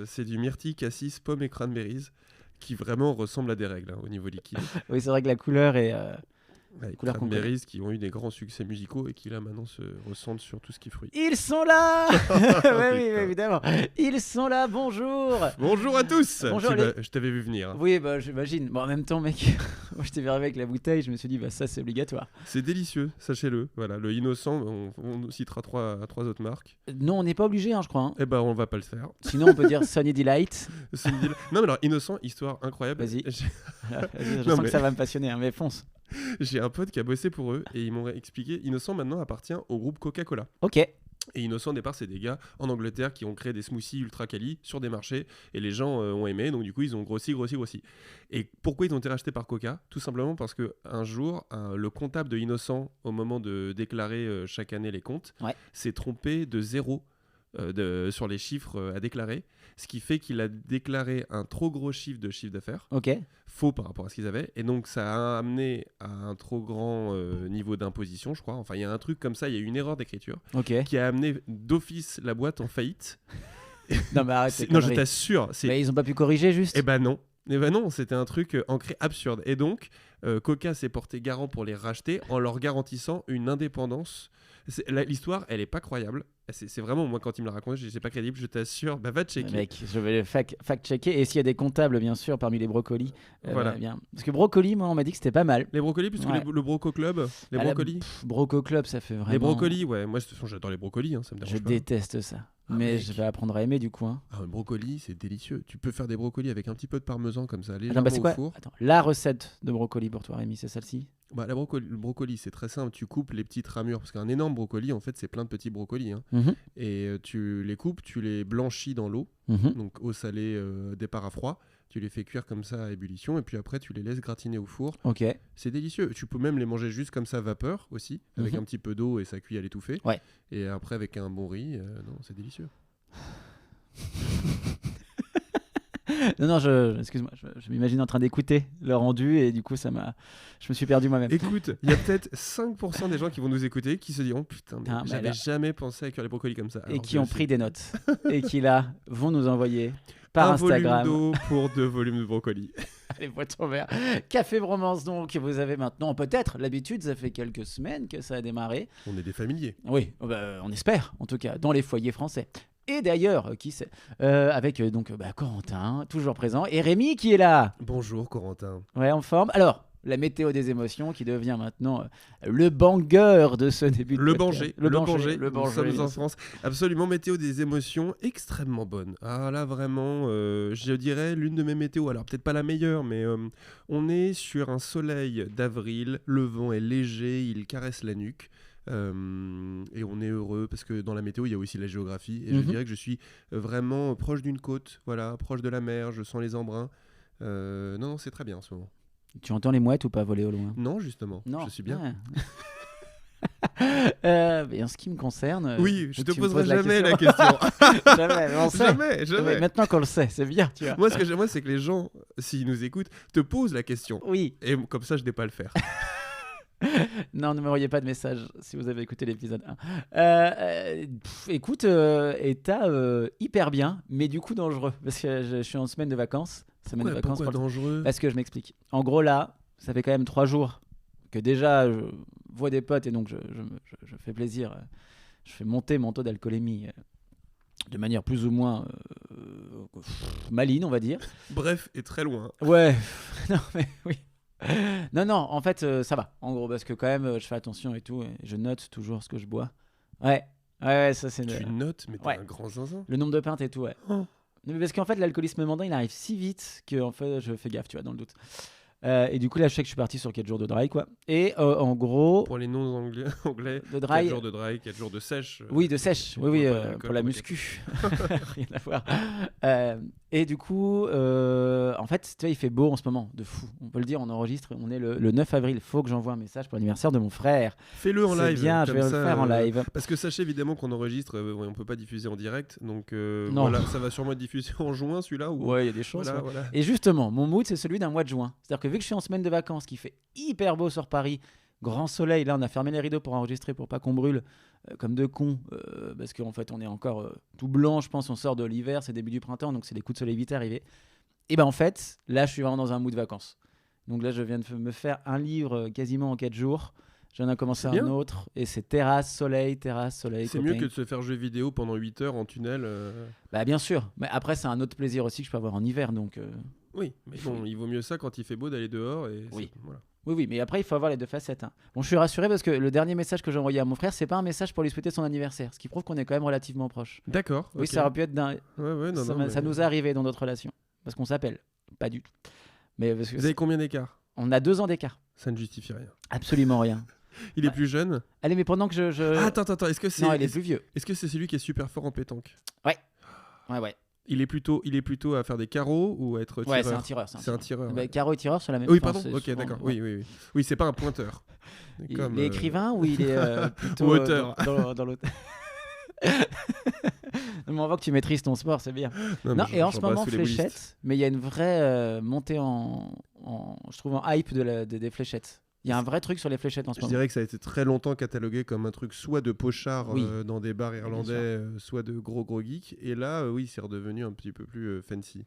C'est du myrtille, cassis, pomme et cranberries qui vraiment ressemble à des règles au niveau liquide. Oui, c'est vrai que la couleur est... Ouais, couleur qu'on connaît. cranberries qui ont eu des grands succès musicaux et qui là maintenant se ressentent sur tout ce qui est fruits. Ils sont là. Oui, évidemment. Ils sont là, bonjour. Bonjour à tous. Bonjour, Je t'avais vu venir. Oui, bah j'imagine. Bon, en même temps, mec, moi je t'ai vu arriver avec la bouteille, je me suis dit, bah ça c'est obligatoire. C'est délicieux, sachez-le. Voilà, le innocent, on citera trois autres marques. Non, on n'est pas obligé, hein, je crois. Hein. Eh ben, on va pas le faire. Sinon, on peut dire Sunny Delight. Non, mais alors, innocent, histoire incroyable. Vas-y. Je Non, sens mais- que ça va me passionner, hein, mais fonce. J'ai un pote qui a bossé pour eux et ils m'ont expliqué Innocent maintenant appartient au groupe Coca-Cola. Ok. Et Innocent, au départ, c'est des gars en Angleterre qui ont créé des smoothies ultra quali sur des marchés et les gens ont aimé, donc du coup, ils ont grossi. Et pourquoi ils ont été rachetés par Coca ? Tout simplement parce qu'un jour, le comptable de Innocent, au moment de déclarer chaque année les comptes, s'est trompé de zéro sur les chiffres à déclarer, ce qui fait qu'il a déclaré un trop gros chiffre d'affaires. Ok. Faux par rapport à ce qu'ils avaient, et donc ça a amené à un trop grand niveau d'imposition, je crois. Enfin, il y a un truc comme ça, il y a eu une erreur d'écriture qui a amené d'office la boîte en faillite. Non, mais arrête. Non, je t'assure. Mais ils ont pas pu corriger juste. Eh ben non, c'était un truc ancré absurde. Et donc, Coca s'est porté garant pour les racheter en leur garantissant une indépendance. L'histoire, elle est pas croyable. C'est vraiment, moi, quand il me l'a raconté, c'est pas crédible, je t'assure. Bah, va checker. Mec, je vais le fact-checker. Et s'il y a des comptables, bien sûr, parmi les brocolis. Voilà. Bien. Parce que brocoli, moi, on m'a dit que c'était pas mal. Les brocolis, puisque le Broco Club, les brocolis. Broco Club, ça fait vraiment... Les brocolis, ouais. Moi, de toute façon, j'adore les brocolis, ça me dérange Je pas. déteste ça. Mais mec. je vais apprendre à aimer, du coup. Hein. Un brocoli, c'est délicieux. Tu peux faire des brocolis avec un petit peu de parmesan, comme ça, Attends, légèrement c'est au quoi four. Attends, la recette de brocoli pour toi, Rémi, c'est celle-ci? Bah, le brocoli, c'est très simple. Tu coupes les petites ramures, parce qu'un énorme brocoli, en fait, c'est plein de petits brocolis. Hein. Mhm. Et tu les coupes, tu les blanchis dans l'eau, Mhm. donc eau salée, départ à froid. Tu les fais cuire comme ça à ébullition, et puis après, tu les laisses gratiner au four. Ok. C'est délicieux. Tu peux même les manger juste comme ça, vapeur aussi, avec un petit peu d'eau et ça cuit à l'étouffer. Ouais. Et après, avec un bon riz, non, c'est délicieux. Non, excuse-moi, je m'imagine en train d'écouter le rendu et du coup, je me suis perdu moi-même. Écoute, il y a peut-être 5% des gens qui vont nous écouter qui se diront putain, mais j'avais jamais pensé à cuire les brocolis comme ça. Et qui ont pris des notes et qui là vont nous envoyer par Instagram. Un volume d'eau pour 2 volumes de brocolis. Allez, boîte en verre. Café Bromance, donc, vous avez maintenant peut-être l'habitude, ça fait quelques semaines que ça a démarré. On est des familiers. Oui, on espère, en tout cas, dans les foyers français. Et d'ailleurs, qui sait, avec donc Corentin, toujours présent, et Rémi qui est là. Bonjour Corentin. Ouais, en forme. Alors, la météo des émotions qui devient maintenant le banger de ce début de podcast. Le banger. Nous sommes en France. Absolument, météo des émotions extrêmement bonne. Ah là, vraiment, je dirais l'une de mes météos. Alors, peut-être pas la meilleure, mais on est sur un soleil d'avril. Le vent est léger, il caresse la nuque. Et on est heureux parce que dans la météo il y a aussi la géographie et je dirais que je suis vraiment proche d'une côte, voilà, proche de la mer, je sens les embruns. Non, c'est très bien en ce moment. Tu entends les mouettes ou pas voler au loin? Non, justement, je suis bien. Et en ce qui me concerne, oui, je te poserai jamais la question. Jamais, on sait. Jamais. Maintenant qu'on le sait, c'est bien, tu vois. Moi, ce que j'aimerais, c'est que les gens, s'ils nous écoutent, te posent la question. Oui. Et comme ça, je n'ai pas à le faire. Non, ne m'envoyez pas de message si vous avez écouté l'épisode 1. Écoute, état hyper bien, mais du coup dangereux, parce que je suis en semaine de vacances. Pourquoi dangereux? Parce que je m'explique. En gros, là, ça fait quand même 3 jours que déjà je vois des potes et donc je fais plaisir. Je fais monter mon taux d'alcoolémie de manière plus ou moins maligne, on va dire. Bref, et très loin. Ouais, non mais oui. Non, en fait, ça va. En gros, parce que quand même, je fais attention et tout. Et je note toujours ce que je bois. Ouais, ça c'est... Tu notes, mais t'es un grand zinzin. Le nombre de pintes et tout, ouais. Oh. Mais parce qu'en fait, l'alcoolisme mondain, il arrive si vite que en fait, je fais gaffe, tu vois, dans le doute. Et du coup, là, je sais que je suis parti sur 4 jours de dry, quoi. Et en gros... Pour les non-anglais, de dry, 4 jours de dry, 4 jours de sèche. Oui, de sèche. Oui, pour la muscu. Rien à voir. Et du coup, en fait, tu vois, il fait beau en ce moment, de fou. On peut le dire, on enregistre, on est le 9 avril. Il faut que j'envoie un message pour l'anniversaire de mon frère. Fais-le en C'est live. bien, je comme vais le ça, faire en live. Parce que sachez évidemment qu'on enregistre, ouais, on peut pas diffuser en direct. Donc Non. voilà, ça va sûrement être diffusé en juin celui-là. Ou... Ouais, il y a des chances. Voilà, Ouais. voilà. Et justement, mon mood, c'est celui d'un mois de juin. C'est-à-dire que vu que je suis en semaine de vacances, qu'il fait hyper beau sur Paris, grand soleil, là, on a fermé les rideaux pour enregistrer pour pas qu'on brûle comme deux cons. Parce qu'en fait, on est encore tout blanc, je pense. On sort de l'hiver, c'est début du printemps, donc c'est des coups de soleil vite arrivés. Et ben en fait, là, je suis vraiment dans un mood de vacances. Donc là, je viens de me faire un livre quasiment en 4 jours. J'en ai commencé C'est un bien. autre. Et c'est terrasse, soleil, C'est copain. mieux que de se faire jouer vidéo pendant 8 heures en tunnel. Bah bien sûr. Mais après, c'est un autre plaisir aussi que je peux avoir en hiver. Donc Oui, mais bon, il vaut mieux ça quand il fait beau d'aller dehors. Et Oui. Voilà. oui, mais après, il faut avoir les deux facettes. Hein. Bon, je suis rassuré parce que le dernier message que j'ai envoyé à mon frère, c'est pas un message pour lui souhaiter son anniversaire. Ce qui prouve qu'on est quand même relativement proches. D'accord. Oui, ok. ça aurait pu être d'un... Ouais, non, ça, non, ça mais- nous est arrivé dans notre relation. Parce qu'on s'appelle. Pas du tout. Mais parce que Vous avez combien d'écart? on a 2 ans d'écart. Ça ne justifie rien. Absolument rien. Il est Ouais. plus jeune. Allez, mais pendant que je... Ah, attends, est-ce que c'est Non, il est plus vieux. est-ce que c'est celui qui est super fort en pétanque? Ouais. Il est plutôt à faire des carreaux ou à être Ouais, tireur? c'est un tireur. C'est un tireur. Bah, Ouais. Carreau et tireur, c'est la même Oui, enfin, pardon. c'est Ok, souvent- d'accord. ouais. Oui. Oui, c'est pas un pointeur. Il Comme, est écrivain ou il est plutôt Auteur. dans l'autre. Mais on voit que tu maîtrises ton sport, c'est bien. Non, Non, mais et en j'en ce passe moment, sous les boulistes. fléchettes, mais il y a une vraie montée je trouve en hype des fléchettes. Il y a un vrai truc sur les fléchettes en ce Je moment. dirais que ça a été très longtemps catalogué comme un truc soit de pochard Oui. dans des bars irlandais, sûr. soit de gros geeks. Et là, oui, c'est redevenu un petit peu plus fancy.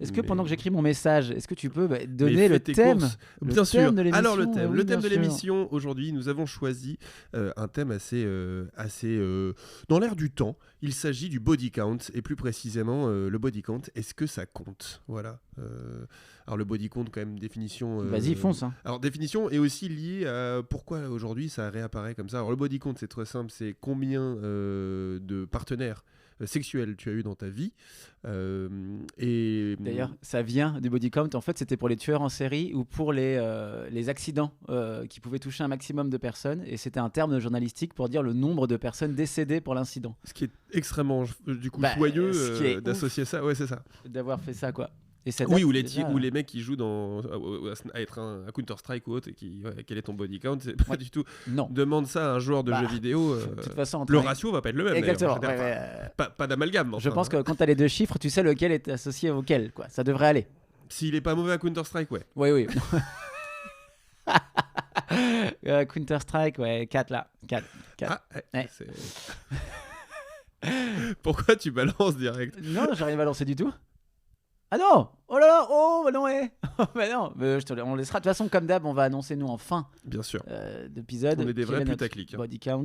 Est-ce que Mais- pendant que j'écris mon message, est-ce que tu peux Mais donner le fais tes thème courses. le Bien sûr. thème de l'émission, Alors le thème, oui, le thème bien de sûr. l'émission aujourd'hui, nous avons choisi un thème assez dans l'air du temps. Il s'agit du body count et plus précisément le body count. Est-ce que ça compte? Voilà. Alors le body count, quand même, définition. Vas-y, fonce. Hein. Alors définition est aussi liée à pourquoi aujourd'hui ça réapparaît comme ça. Alors le body count, c'est très simple, c'est combien de partenaires sexuels tu as eu dans ta vie. Et D'ailleurs, ça vient du body count. En fait, c'était pour les tueurs en série ou pour les accidents qui pouvaient toucher un maximum de personnes. Et c'était un terme journalistique pour dire le nombre de personnes décédées pour l'incident. ce qui est extrêmement du coup Bah, joyeux ce qui est d'associer ça. Ouais, c'est ça. D'avoir fait ça, quoi. Et ça Oui, date ou les, déjà- ou les mecs qui jouent à être un Counter-Strike ou autre, et quel est ton body count, c'est pas Ouais. du tout. Non. Demande ça à un joueur de Bah, jeux vidéo. De toute façon, en Le train- ratio va pas être le même. d'ailleurs, Exactement. en général. ouais, ouais. Pas d'amalgame. Je enfin, pense que quand tu as les deux chiffres, tu sais lequel est associé auquel. Quoi. Ça devrait aller. S'il est pas mauvais à Counter-Strike, ouais. Oui, oui. Counter-Strike, ouais, 4 là. 4. Ah, Ouais. c'est- Pourquoi tu balances direct? Non, j'arrive à lancer du tout. Ah non! Oh là là! Oh, bah non, ouais! Bah non, mais on laissera. De toute façon, comme d'hab, on va annoncer nous en fin Bien sûr. d'épisode. On est des quel vrais est notre putaclic, hein. Body count.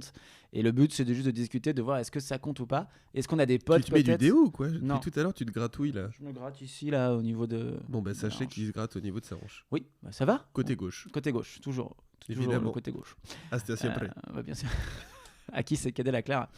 Et le but, c'est juste de discuter, de voir est-ce que ça compte ou pas. Est-ce qu'on a des potes Tu te mets du peut-être? déo ou quoi? Non. Depuis tout à l'heure, tu te gratouilles là. Je me gratte ici, là, au niveau de. Bon, bah sachez hanche. qu'il se gratte au niveau de sa hanche. Oui, bah, ça va? Côté gauche. Côté gauche, toujours. Toujours Évidemment. le côté gauche. Hasta siempre. Ouais, bien sûr. À qui c'est cadet la Clara?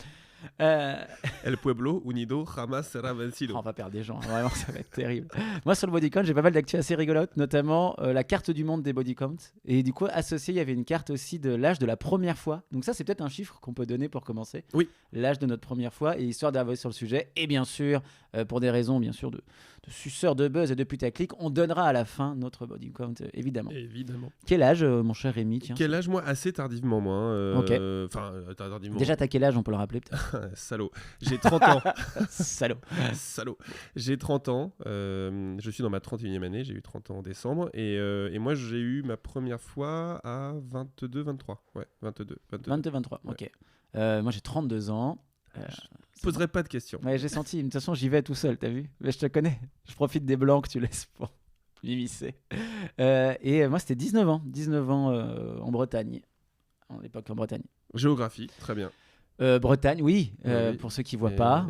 El pueblo unido jamás será vencido. On va perdre des gens, hein. Vraiment, ça va être terrible. Moi, sur le body count, j'ai pas mal d'actu assez rigolotes, notamment la carte du monde des body count. Et du coup, associé, il y avait une carte aussi de l'âge de la première fois. Donc, ça, c'est peut-être un chiffre qu'on peut donner pour commencer. Oui. L'âge de notre première fois, et histoire d'avancer sur le sujet. Et bien sûr, pour des raisons, bien sûr, de suceurs de buzz et de putaclic, on donnera à la fin notre body count, évidemment. Évidemment. Quel âge, mon cher Rémi? Tiens. Quel âge, moi? Assez tardivement, moi. hein, Ok. Enfin, tardivement. Déjà, t'as quel âge, on peut le rappeler, peut-être? Salaud. J'ai 30 ans. Salaud. Salaud. J'ai 30 ans. Je suis dans ma 31e année. J'ai eu 30 ans en décembre. Et moi, j'ai eu ma première fois à 22, 23. Ouais, 22. 22-23, Ouais. ok. Moi, j'ai 32 ans. Je poserai pas de questions. Ouais, j'ai senti. De toute façon, j'y vais tout seul, t'as vu? Mais je te connais. Je profite des blancs que tu laisses pour m'immiscer. Et moi, c'était 19 ans. 19 ans en Bretagne. À l'époque, en Bretagne. Géographie, très bien. Bretagne, oui. Oui. Pour ceux qui voient Et- pas.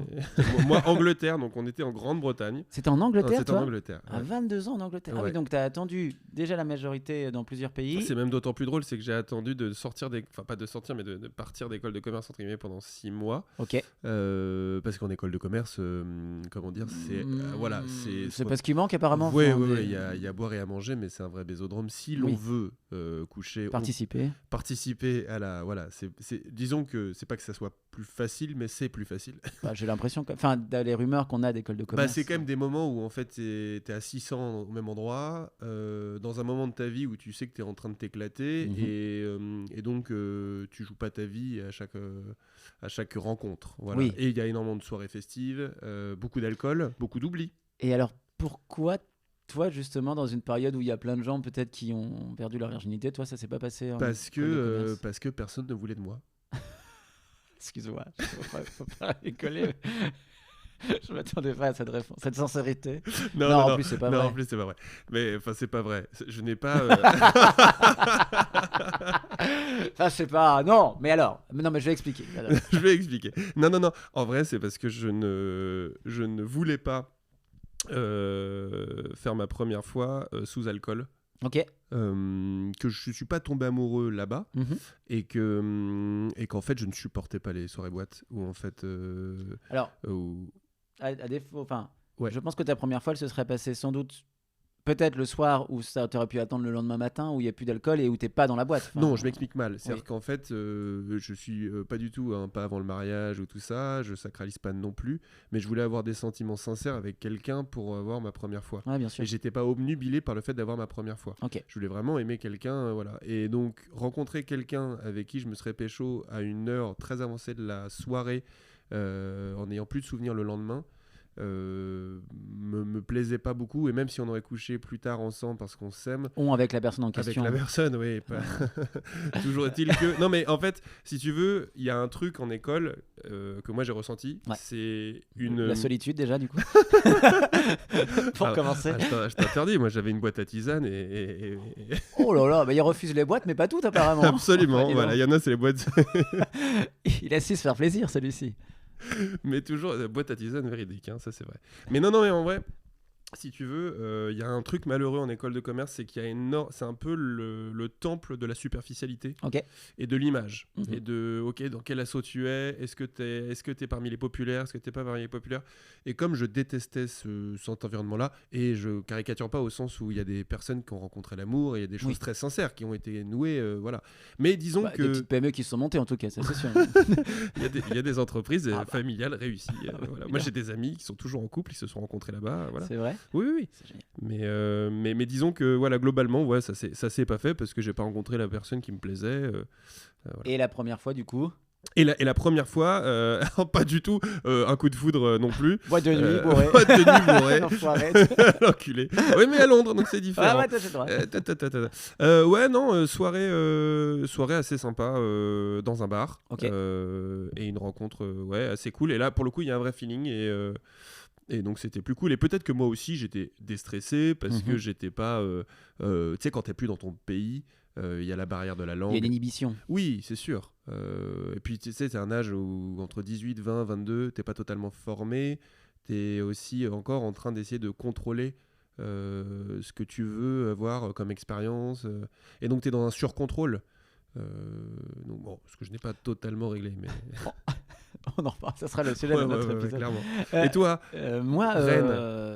Moi, Angleterre, donc on était en Grande-Bretagne. C'était en Non, Angleterre, c'était en toi? Angleterre. À ouais. 22 ans en Angleterre. Ah oui, Ouais. donc t'as attendu déjà la majorité dans plusieurs pays. C'est même d'autant plus drôle, c'est que j'ai attendu de sortir enfin pas de sortir, mais de partir d'école de commerce entre guillemets pendant 6 mois, Ok. parce qu'en école de commerce, comment dire, c'est voilà, C'est parce qu'il manque apparemment. Oui, enfin, oui, des- il y a à boire et à manger, mais c'est un vrai bésodrome. Si l'on Oui. veut coucher, Participer. participer à la, voilà, disons que c'est pas que ça soit plus facile, mais c'est plus facile. Bah, j'ai l'impression que... Enfin, dans les rumeurs qu'on a d'école de commerce... C'est quand même des moments où en fait t'es à 600 au même endroit, dans un moment de ta vie où tu sais que t'es en train de t'éclater, et donc tu joues pas ta vie à chaque rencontre. Voilà. Oui. Et il y a énormément de soirées festives, beaucoup d'alcool, beaucoup d'oubli. Et alors, pourquoi, toi, justement, dans une période où il y a plein de gens peut-être qui ont perdu leur virginité, toi, ça s'est pas passé en Parce école de commerce? que personne ne voulait de moi. Excuse-moi, faut pas rigoler. Je m'attendais pas à cette réponse, cette sincérité. Non, en plus, c'est pas vrai. En plus, c'est pas vrai. Mais enfin, c'est pas vrai. Je n'ai pas. Ça, c'est pas. Non, mais alors. Non, mais je vais expliquer. Je vais expliquer. Non. En vrai, c'est parce que je ne voulais pas faire ma première fois sous alcool. Ok. Que je suis pas tombé amoureux là-bas, et qu'en fait je ne supportais pas les soirées boîtes où en fait alors à défaut, enfin ouais. Je pense que ta première fois elle se serait passée sans doute peut-être le soir où ça t'aurait pu attendre le lendemain matin où il y a plus d'alcool et où t'es pas dans la boîte. Non, je m'explique mal. C'est-à-dire qu'en fait, je suis pas du tout pas avant le mariage ou tout ça. Je sacralise pas non plus, mais je voulais avoir des sentiments sincères avec quelqu'un pour avoir ma première fois. Ouais, bien sûr. Et j'étais pas obnubilé par le fait d'avoir ma première fois. Okay. Je voulais vraiment aimer quelqu'un, voilà. Et donc rencontrer quelqu'un avec qui je me serais pécho à une heure très avancée de la soirée, en n'ayant plus de souvenirs le lendemain. Me plaisait pas beaucoup, et même si on aurait couché plus tard ensemble parce qu'on s'aime avec la personne en question, avec la personne, oui, pas... toujours est-il que non, mais en fait, si tu veux, il y a un truc en école que moi j'ai ressenti, c'est la solitude déjà du coup. Pour commencer, je t'interdis, moi j'avais une boîte à tisane et... oh là là, bah, il refuse les boîtes mais pas toutes apparemment. Absolument. Voilà, il y en a, c'est les boîtes. Il a su se faire plaisir celui-ci. Mais toujours boîte à tisane véridique, hein, ça c'est vrai. Mais non, mais en vrai, si tu veux, il y a un truc malheureux en école de commerce, c'est qu'il y a c'est un peu le temple de la superficialité, et de l'image, et de dans quel assaut tu es, est-ce que t'es parmi les populaires, est-ce que t'es pas parmi les populaires. Et comme je détestais cet environnement-là, et je caricature pas au sens où il y a des personnes qui ont rencontré l'amour, et il y a des choses très sincères qui ont été nouées, voilà. Mais disons que des petites PME qui se sont montées en tout cas, ça c'est sûr. il y a des entreprises familiales réussies. Voilà. Moi j'ai des amis qui sont toujours en couple, ils se sont rencontrés là-bas. Voilà. C'est vrai. Oui. C'est génial. Mais disons que voilà, globalement, ça s'est pas fait parce que j'ai pas rencontré la personne qui me plaisait. Voilà. Et la première fois, du coup et la première fois, pas du tout un coup de foudre non plus. Boîte de nuit bourrée. Boîte de nuit bourrée. L'enculé. Oui, mais à Londres, donc c'est différent. Ah ouais, toi, c'est droit. Ouais, non, soirée assez sympa dans un bar. Et une rencontre assez cool. Et là, pour le coup, il y a un vrai feeling, et donc c'était plus cool. Et peut-être que moi aussi j'étais déstressé parce que j'étais pas tu sais, quand t'es plus dans ton pays, il y a la barrière de la langue, il y a l'inhibition. Oui, c'est sûr. Et puis tu sais, c'est un âge où entre 18, 20, 22 t'es pas totalement formé, t'es aussi encore en train d'essayer de contrôler ce que tu veux avoir comme expérience, et donc t'es dans un surcontrôle, donc bon, ce que je n'ai pas totalement réglé, mais on en reparle, ça sera le sujet de notre épisode. Clairement. Et toi moi,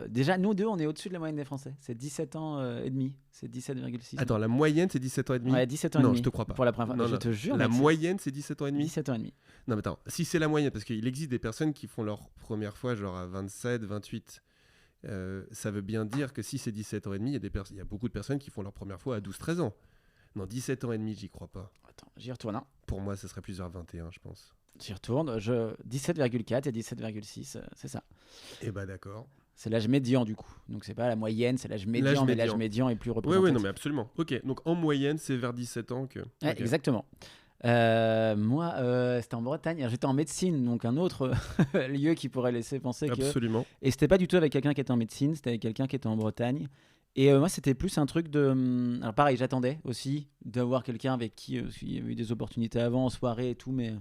déjà, nous deux, on est au-dessus de la moyenne des Français. C'est 17 ans et demi. C'est 17,6. Attends, la moyenne, c'est 17 ans et demi. Ouais, 17 ans et demi. Non, je te crois pas. Pour la première fois, je te jure. La moyenne, c'est 17 ans et demi. 17 ans et demi. Non, mais attends, si c'est la moyenne, parce qu'il existe des personnes qui font leur première fois genre à 27, 28. Ça veut bien dire que si c'est 17 ans et demi, il y a beaucoup de personnes qui font leur première fois à 12, 13 ans. Non, 17 ans et demi, j'y crois pas. Attends, j'y retourne. Pour moi, ce serait plus vers 21, je pense. J'y retourne. 17,4 et 17,6, c'est ça. Eh bah d'accord. C'est l'âge médian du coup. Donc c'est pas la moyenne, c'est l'âge médian, mais l'âge médian est plus représentatif. Oui, non mais absolument. Ok, donc en moyenne, c'est vers 17 ans que... Ouais, okay. Exactement. Moi, c'était en Bretagne. Alors, j'étais en médecine, donc un autre lieu qui pourrait laisser penser que... Absolument. Et c'était pas du tout avec quelqu'un qui était en médecine, c'était avec quelqu'un qui était en Bretagne. Et moi, c'était plus un truc de... Alors pareil, j'attendais aussi d'avoir quelqu'un avec qui il y avait eu des opportunités avant, en soirée et tout, mais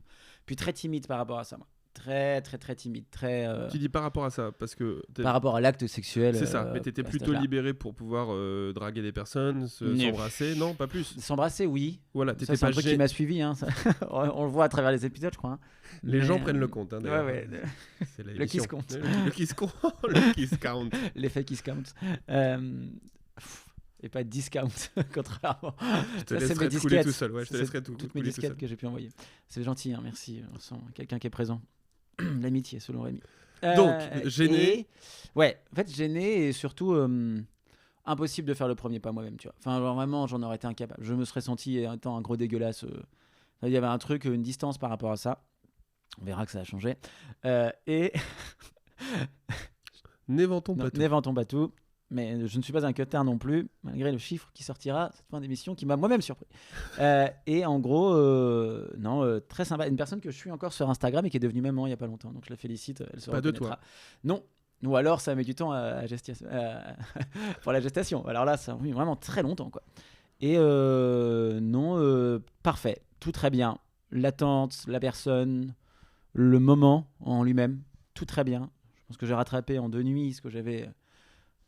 puis très timide par rapport à ça, moi. Très, très, très timide. Tu dis par rapport à ça parce que... Par rapport à l'acte sexuel. C'est ça, mais t'étais plutôt libéré pour pouvoir draguer des personnes, s'embrasser, non, pas plus. S'embrasser, oui. Voilà, t'étais pas un truc qui m'a suivi, hein, ça. On le voit à travers les épisodes, je crois. Hein. Les gens prennent le compte, hein, d'ailleurs. Ouais. Le kiss compte. Le kiss compte. Le kiss count. L'effet kiss count. et pas discount, contrairement. Je te Ça, c'est laisserai mes couler disquettes. tout seul. Ouais, je te C'est laisserai tout toutes mes couler tout disquettes seul. que j'ai pu envoyer. C'est gentil, hein, merci. On sent quelqu'un qui est présent. L'amitié, selon Rémi. Donc, gêné. Ouais, en fait, gêné et surtout impossible de faire le premier pas moi-même, tu vois. Enfin, genre, vraiment, j'en aurais été incapable. Je me serais senti étant un gros dégueulasse. Il y avait un truc, une distance par rapport à ça. On verra que ça a changé. Et N'éventons pas tout. n'éventons pas tout. Mais je ne suis pas un cutter non plus, malgré le chiffre qui sortira cette fin d'émission qui m'a moi-même surpris. Et en gros, très sympa. Une personne que je suis encore sur Instagram et qui est devenue maman il n'y a pas longtemps. Donc je la félicite. Elle se Pas de reconnaîtra. toi. Non. Ou alors ça met du temps pour la gestation. Alors là, ça a mis vraiment très longtemps, quoi. Et parfait. Tout très bien. L'attente, la personne, le moment en lui-même, tout très bien. Je pense que j'ai rattrapé en 2 nuits ce que j'avais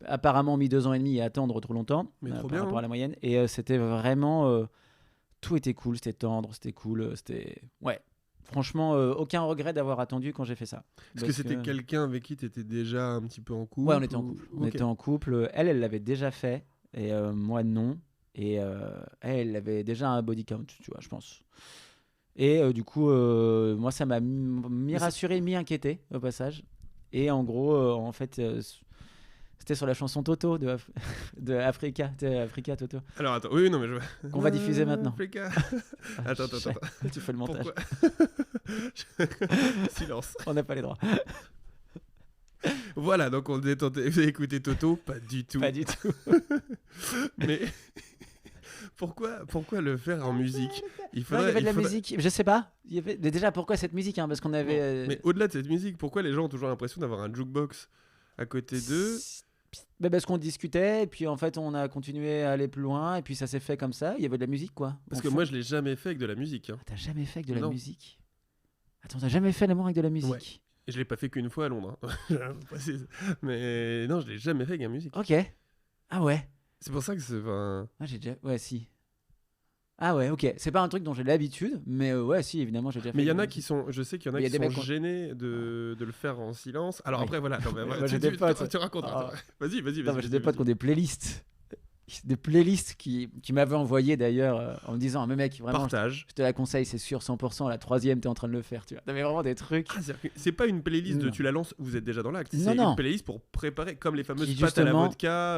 apparemment mis 2 ans et demi à attendre trop longtemps Mais trop par bien, rapport hein. à la moyenne. Et c'était vraiment... tout était cool, c'était tendre, c'était cool, c'était... Ouais, franchement, aucun regret d'avoir attendu quand j'ai fait ça. Est-ce que c'était quelqu'un avec qui tu étais déjà un petit peu en couple? Ouais, on était en couple. On Ok. était en couple. Elle l'avait déjà fait, et moi non. Et elle avait déjà un body count, tu vois, je pense. Et du coup, moi, ça m'a mi-rassuré, mi-inquiété, au passage. Et en gros, en fait... c'était sur la chanson Toto de Africa, tu sais, Africa Toto, Alors attends, oui, non, mais je qu'on va diffuser maintenant. Africa. Attends. Tu fais le montage. Pourquoi Silence. On n'a pas les droits. Voilà, donc on est tenté d'écouter Toto, pas du tout. Pas du tout. Mais pourquoi le faire en musique? Il y avait de la musique, je sais pas. Mais déjà, pourquoi cette musique, hein, parce qu'on avait... Mais au-delà de cette musique, pourquoi les gens ont toujours l'impression d'avoir un jukebox à côté d'eux? Parce qu'on discutait, et puis en fait, on a continué à aller plus loin, et puis ça s'est fait comme ça. Il y avait de la musique, quoi. Parce en que fond. moi, je l'ai jamais fait avec de la musique. Hein. T'as jamais fait avec de la Non. musique? Attends, t'as jamais fait l'amour avec de la musique? Ouais. Et je l'ai pas fait qu'une fois à Londres. Hein. Je précise. Mais non, je l'ai jamais fait avec la musique. Ok. Ah ouais. C'est pour ça que c'est. Enfin, Ah, j'ai déjà... Ouais, si. Ah ouais, ok. C'est pas un truc dont j'ai l'habitude, mais ouais, si, évidemment, j'ai déjà fait. mais il y de en la a musique. qui sont. Je sais qu'il y en a Mais il y qui a des sont mecs qui ont- gênés de le faire en silence. Alors Oui. après, voilà. Non, mais Moi, voilà, j'ai des potes. tu raconteras. Ah. Vas-y. Non, mais j'ai des potes qui ont des playlists. Des playlists qui m'avaient envoyé d'ailleurs en me disant, mais mec, vraiment, Partage. je te la conseille, c'est sûr, 100%. La 3e, t'es en train de le faire, tu vois. T'avais vraiment des trucs. Ah, c'est pas une playlist de Non. tu la lances, vous êtes déjà dans l'acte. Non, C'est non. une playlist pour préparer, comme les fameuses Qui, pâtes à la justement- vodka,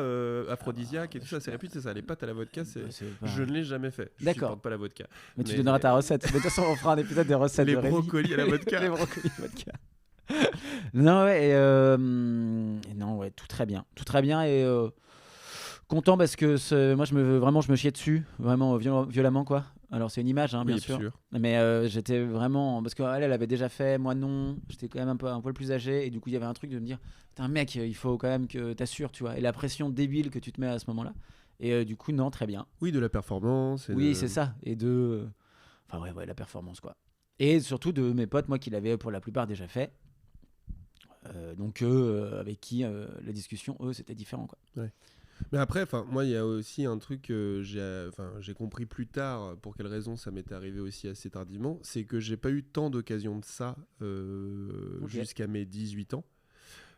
aphrodisiaaques et tout ça. C'est réputé, c'est ça. Les pâtes à la vodka, c'est. pas- Je ne l'ai jamais fait. Je D'accord. supporte pas la vodka. Mais tu mais- donneras ta recette. Mais de toute façon, on fera un épisode des recettes Les de Rémi. brocolis à la vodka. Les brocolis vodka. Non, ouais, et non, ouais, tout très bien. Tout très bien et content parce que moi, je me chiais dessus, vraiment violemment, quoi. Alors, c'est une image, hein, bien Oui, sûr. Mais j'étais vraiment. Parce qu'elle, elle avait déjà fait, moi non. J'étais quand même un peu plus âgé. Et du coup, il y avait un truc de me dire putain, mec, il faut quand même que t'assures, tu vois. Et la pression débile que tu te mets à ce moment-là. Et du coup, non, très bien. Oui, de la performance. Oui, c'est ça. Et de. Enfin, ouais, la performance, quoi. Et surtout de mes potes, moi, qui l'avaient pour la plupart déjà fait. Donc, avec qui la discussion, c'était différent, quoi. Mais après, moi, il y a aussi un truc que j'ai compris plus tard, pour quelle raison ça m'était arrivé aussi assez tardivement, c'est que j'ai pas eu tant d'occasions de ça jusqu'à mes 18 ans.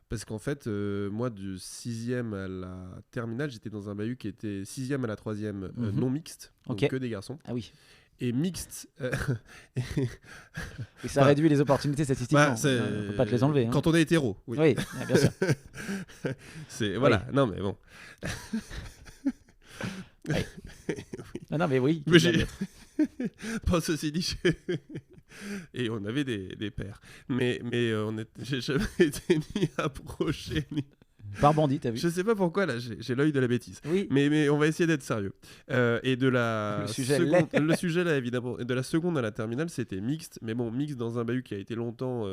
Parce qu'en fait, moi, de 6e à la terminale, j'étais dans un bahut qui était 6e à la 3e non mixte, donc Ok. que des garçons. Ah oui. Et mixte, Et ça Bah, réduit les opportunités statistiquement. bah, c'est- On peut pas te les enlever. Hein. quand on est hétéro, oui. Oui, bien sûr. C'est, voilà, non mais bon. Non, mais oui. Mais j'ai... Bon, ceci dit, et on avait des pères. Mais j'ai jamais été ni approché, ni... Par bandit, t'as vu. Je sais pas pourquoi, là, j'ai l'œil de la bêtise. Oui. Mais on va essayer d'être sérieux. Et de la Le sujet seconde... l'est. Le sujet, là, évidemment. Et de la seconde à la terminale, c'était mixte. Mais bon, mixte dans un bahut qui a été longtemps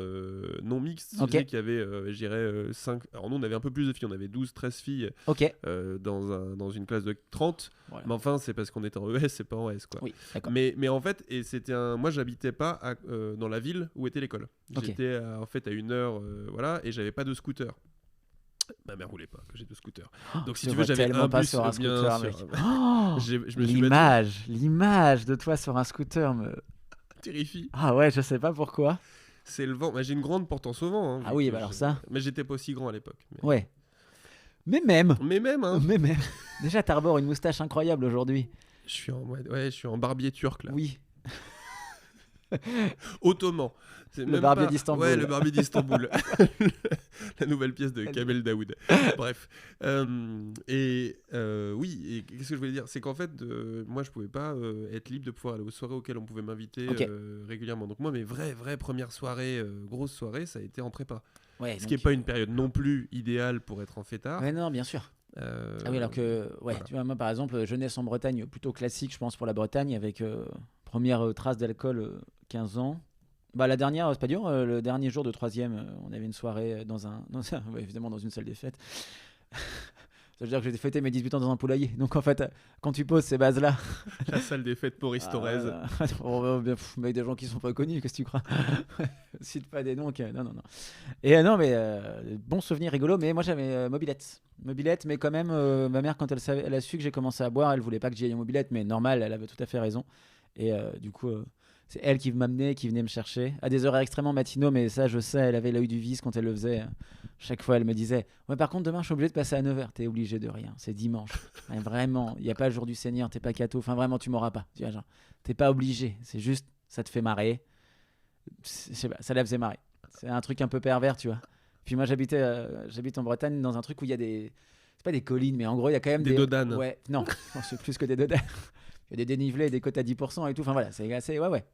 non mixte. Ok. C'est qu'il y avait, je dirais, 5... Alors nous, on avait un peu plus de filles. On avait 12-13 filles Ok. dans une classe de 30. Voilà. Mais enfin, c'est parce qu'on était en ES, c'est pas en S, quoi. Oui, d'accord. Mais en fait, et c'était moi j'habitais pas dans la ville où était l'école. Ok. J'étais en fait à 1 heure, voilà, et j'avais pas de scooter. Ma mère voulait pas que j'ai de scooter. Donc si Je tu veux, vois j'avais tellement un pas bus sur un bien scooter, sûr. mec. Oh, Je me suis battu, l'image de toi sur un scooter me. terrifie. Ah ouais, je sais pas pourquoi. C'est le vent. J'ai une grande portance au vent. Hein, Ah vu oui, que bah alors ça. Mais j'étais pas aussi grand à l'époque. Mais... Ouais. Mais même. Mais même, hein. Mais même. Déjà, t'arbores une moustache incroyable aujourd'hui. Je suis en barbier turc là. Oui. Ottoman. C'est Le même barbier pas- d'Istanbul. Ouais, le barbier d'Istanbul. La nouvelle pièce de Kamel Daoud. Bref. Oui, et qu'est-ce que je voulais dire? C'est qu'en fait, moi, je pouvais pas être libre de pouvoir aller aux soirées auxquelles on pouvait m'inviter Ok. régulièrement. Donc moi, mes vraies premières soirées, grosses soirées, ça a été en prépa. Ouais, Ce qui n'est pas une période non plus idéale pour être en fêtard. Ouais, non, bien sûr. Ah oui, alors que, voilà. tu vois, moi par exemple, jeunesse en Bretagne, plutôt classique, je pense, pour la Bretagne, avec première trace d'alcool, 15 ans. Bah, la dernière, c'est pas dur, le dernier jour de troisième, on avait une soirée ouais, évidemment dans une salle des fêtes. Ça veut dire que j'ai fêté mes 18 ans dans un poulailler. Donc en fait, quand tu poses ces bases-là. La salle des fêtes Maurice Thorez. Mais des gens qui sont pas connus, qu'est-ce que tu crois? Cite pas des noms. Non, non, non. Et non, mais bon souvenir rigolo. Mais moi j'avais mobilette. Mobilette, mais quand même, ma mère, quand elle a su que j'ai commencé à boire, elle voulait pas que j'y aille en mobilette, mais normal, elle avait tout à fait raison. Et du coup, c'est elle qui m'amenait, qui venait me chercher à des horaires extrêmement matinaux, mais ça, je sais, elle avait l'œil du vice quand elle le faisait. Chaque fois, elle me disait: ouais, par contre, demain, je suis obligé de passer à 9h. T'es obligé de rien, c'est dimanche. Ouais, vraiment, il n'y a pas le jour du Seigneur, t'es pas catho. Enfin, vraiment, tu m'auras pas. Tu vois, genre, t'es pas obligé, c'est juste, ça te fait marrer. Je sais pas, ça la faisait marrer. C'est un truc un peu pervers, tu vois. Puis moi, j'habite en Bretagne dans un truc où il y a des. C'est pas des collines, mais en gros, il y a quand même Des dodanes. Ouais, non, c'est plus que des dodanes. Il y a des dénivelés, des côtes à 10% et tout. Enfin voilà, c'est assez. Ouais, ouais.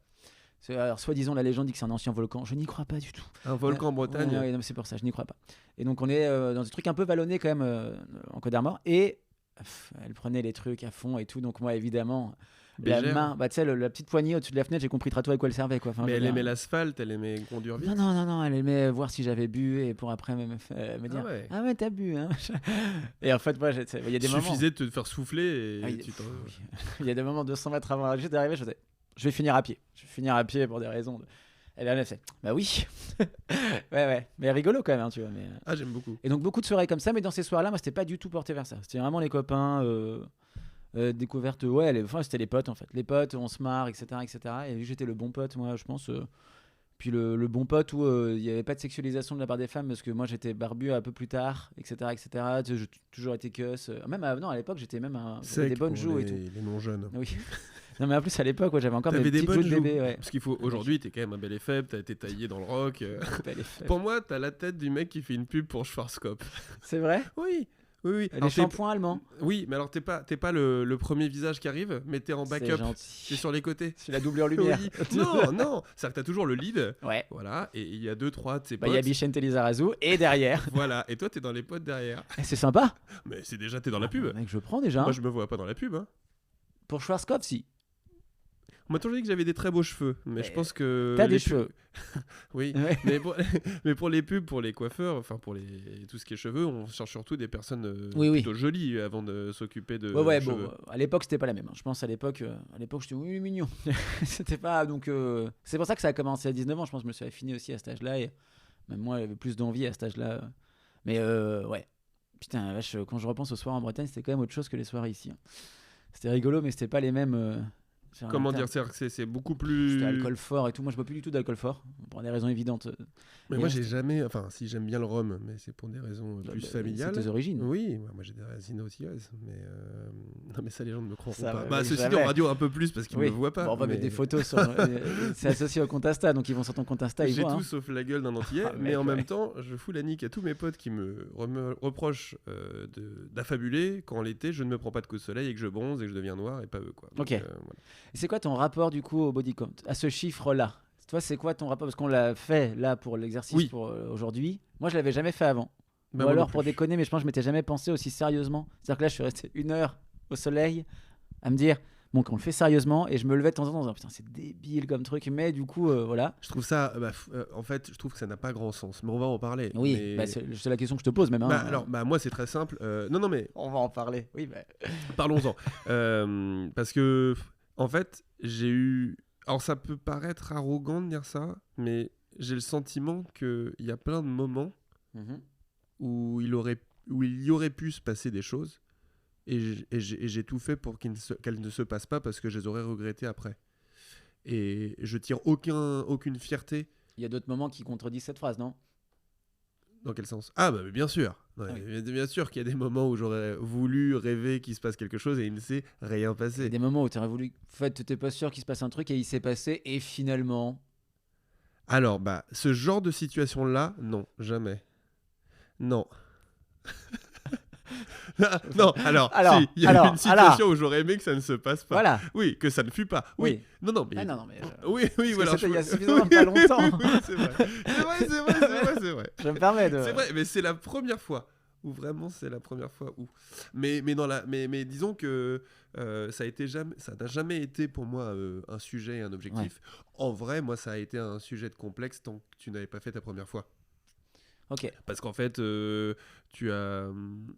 Alors, soi-disant, la légende dit que c'est un ancien volcan. Je n'y crois pas du tout. Un volcan en Bretagne. Ouais, non, c'est pour ça, je n'y crois pas. Et donc, on est dans des trucs un peu vallonnés quand même en Côte d'Armor. Et elle prenait les trucs à fond et tout. Donc, moi, évidemment, la Bégère. main, bah, tu sais, la petite poignée au-dessus de la fenêtre, j'ai compris très tôt à quoi elle servait. Quoi. Enfin, Mais je veux elle dire, aimait l'asphalte, elle aimait conduire vite. non, elle aimait voir si j'avais bu et pour après me dire: Ah ouais. t'as bu, hein. Et en fait, moi, il y a des Il moments. suffisait de te faire souffler Ah, et tu t'en... oui. Il y a des moments 200 mètres avant juste d'arriver, je disais: je vais finir à pied. Je vais finir à pied pour des raisons. Et là, elle fait: bah oui. Ouais. Mais rigolo quand même, hein, tu vois. Mais... Ah, j'aime beaucoup. Et donc, beaucoup de soirées comme ça, mais dans ces soirées-là, moi, c'était pas du tout porté vers ça. C'était vraiment les copains, découverte. Ouais, enfin, c'était les potes en fait. Les potes, on se marre, etc. Et vu que j'étais le bon pote, moi, je pense. Puis le bon pote où il n'y avait pas de sexualisation de la part des femmes parce que moi j'étais barbu un peu plus tard, etc. J'ai toujours été cuss. Même non, à l'époque j'étais même j'avais des bonnes joues et tout. Les non-jeunes. Oui. Non mais en plus à l'époque ouais, j'avais encore T'avais mes des petites bonnes joues de joues. bébé. Ouais. Parce qu'il faut... Aujourd'hui, t'es quand même un bel effet, t'as été taillé dans le rock. Belle effet. Pour moi, t'as la tête du mec qui fait une pub pour Schwarzkopf. C'est vrai? Oui. Les Alors, shampoings allemands. Oui, mais alors t'es pas le premier visage qui arrive, mais t'es en C'est backup. gentil. T'es sur les côtés. C'est la doublure lumière. Oui. Non. C'est-à-dire que t'as toujours le lead. Ouais. Voilà. Et il y a 2-3 de ses Bah potes. il y a Bichente Lizarazu et derrière. Voilà. Et toi, t'es dans les potes derrière. Et c'est sympa. Mais c'est déjà, t'es dans la pub. Mec, je prends déjà. Moi, je me vois pas dans la pub. Hein. Pour Schwarzkopf, si. On m'a toujours dit que j'avais des très beaux cheveux, mais je pense que... T'as des les cheveux. Oui, Ouais. mais pour les pubs, pour les coiffeurs, enfin pour tout ce qui est cheveux, on cherche surtout des personnes Oui. plutôt jolies avant de s'occuper de Ouais, cheveux. bon, à l'époque c'était pas la même. Hein. Je pense à l'époque, j'étais oui, mignon. C'était pas donc. C'est pour ça que ça a commencé à 19 ans. Je pense que je me suis affiné aussi à cet âge-là et même moi j'avais plus d'envie à cet âge-là. Mais ouais, putain, vache, quand je repense aux soirs en Bretagne, c'était quand même autre chose que les soirées ici. Hein. C'était rigolo, mais c'était pas les mêmes. Comment dire, c'est beaucoup plus... C'était alcool fort et tout. Moi, je bois plus du tout d'alcool fort pour des raisons évidentes. Mais Et moi, là, j'ai jamais... Enfin, si, j'aime bien le rhum, mais c'est pour des raisons plus familiales. C'est tes origines. Oui, moi j'ai des racines aussi, mais... Non, mais ça, les gens ne me croiront Ça, pas. ouais, Bah, oui, ceci dit, jamais. en radio, un peu plus, parce qu'ils ne Oui. me voient pas. Bon, on va mais- mettre des photos sur. C'est associé au compte Insta, donc ils vont sur ton compte Insta. Ils J'ai voient, tout hein. sauf la gueule d'un antillais, Ah, mais mec, en ouais. même temps, je fous la nique à tous mes potes qui me reprochent d'affabuler quand l'été je ne me prends pas de coups de soleil et que je bronze et que je deviens noir et pas eux quoi. Donc, Ok. voilà. Et c'est quoi ton rapport du coup au body count, à ce chiffre-là? Toi, c'est quoi ton rapport? Parce qu'on l'a fait là pour l'exercice Oui. pour aujourd'hui. Moi, je l'avais jamais fait avant. Bah, Ou moi alors non pour plus. déconner, mais je pense que je m'étais jamais pensé aussi sérieusement. C'est-à-dire que là, je suis resté 1 heure au soleil à me dire bon, qu'on le fait sérieusement, et je me levais de temps en temps en disant putain, c'est débile comme truc, mais du coup, voilà. Je trouve ça, en fait, je trouve que ça n'a pas grand sens. Mais on va en parler. Oui, Mais- bah, c'est la question que je te pose même. Hein. Bah, alors, moi c'est très simple. Non, mais On va en parler. Oui, bah. parlons-en. Parce que, en fait, j'ai eu. Alors, ça peut paraître arrogant de dire ça, mais j'ai le sentiment qu'il y a plein de moments Mhm. où il y aurait pu se passer des choses et j'ai tout fait pour qu'elles ne se passent pas parce que je les aurais regrettées après. Et je tire aucune fierté. Il y a d'autres moments qui contredisent cette phrase, non? Dans quel sens? Ah bah mais bien sûr. Ouais, Ah oui. bien sûr qu'il y a des moments où j'aurais voulu rêver qu'il se passe quelque chose et il ne s'est rien Il y a passé. des moments où tu aurais voulu. En fait, tu n'étais pas sûr qu'il se passe un truc et il s'est passé. Et finalement. Alors bah ce genre de situation-là, non, jamais. Non. Non, alors, si, il y a eu une situation où j'aurais aimé que ça ne se passe pas. Voilà. Oui, que ça ne fut pas. Oui. Oui. Non, non, mais. Ah non, mais. Oui, oui, Parce voilà. que c'était il y a suffisamment pas longtemps. Oui, c'est vrai. C'est vrai. Je me permets de. C'est vrai, mais c'est la première fois où vraiment c'est la première fois où. Mais disons que ça n'a jamais été pour moi un sujet et un objectif. En vrai, moi, ça a été un sujet de complexe tant que tu n'avais pas fait ta première fois. Ok. Parce qu'en fait, tu as.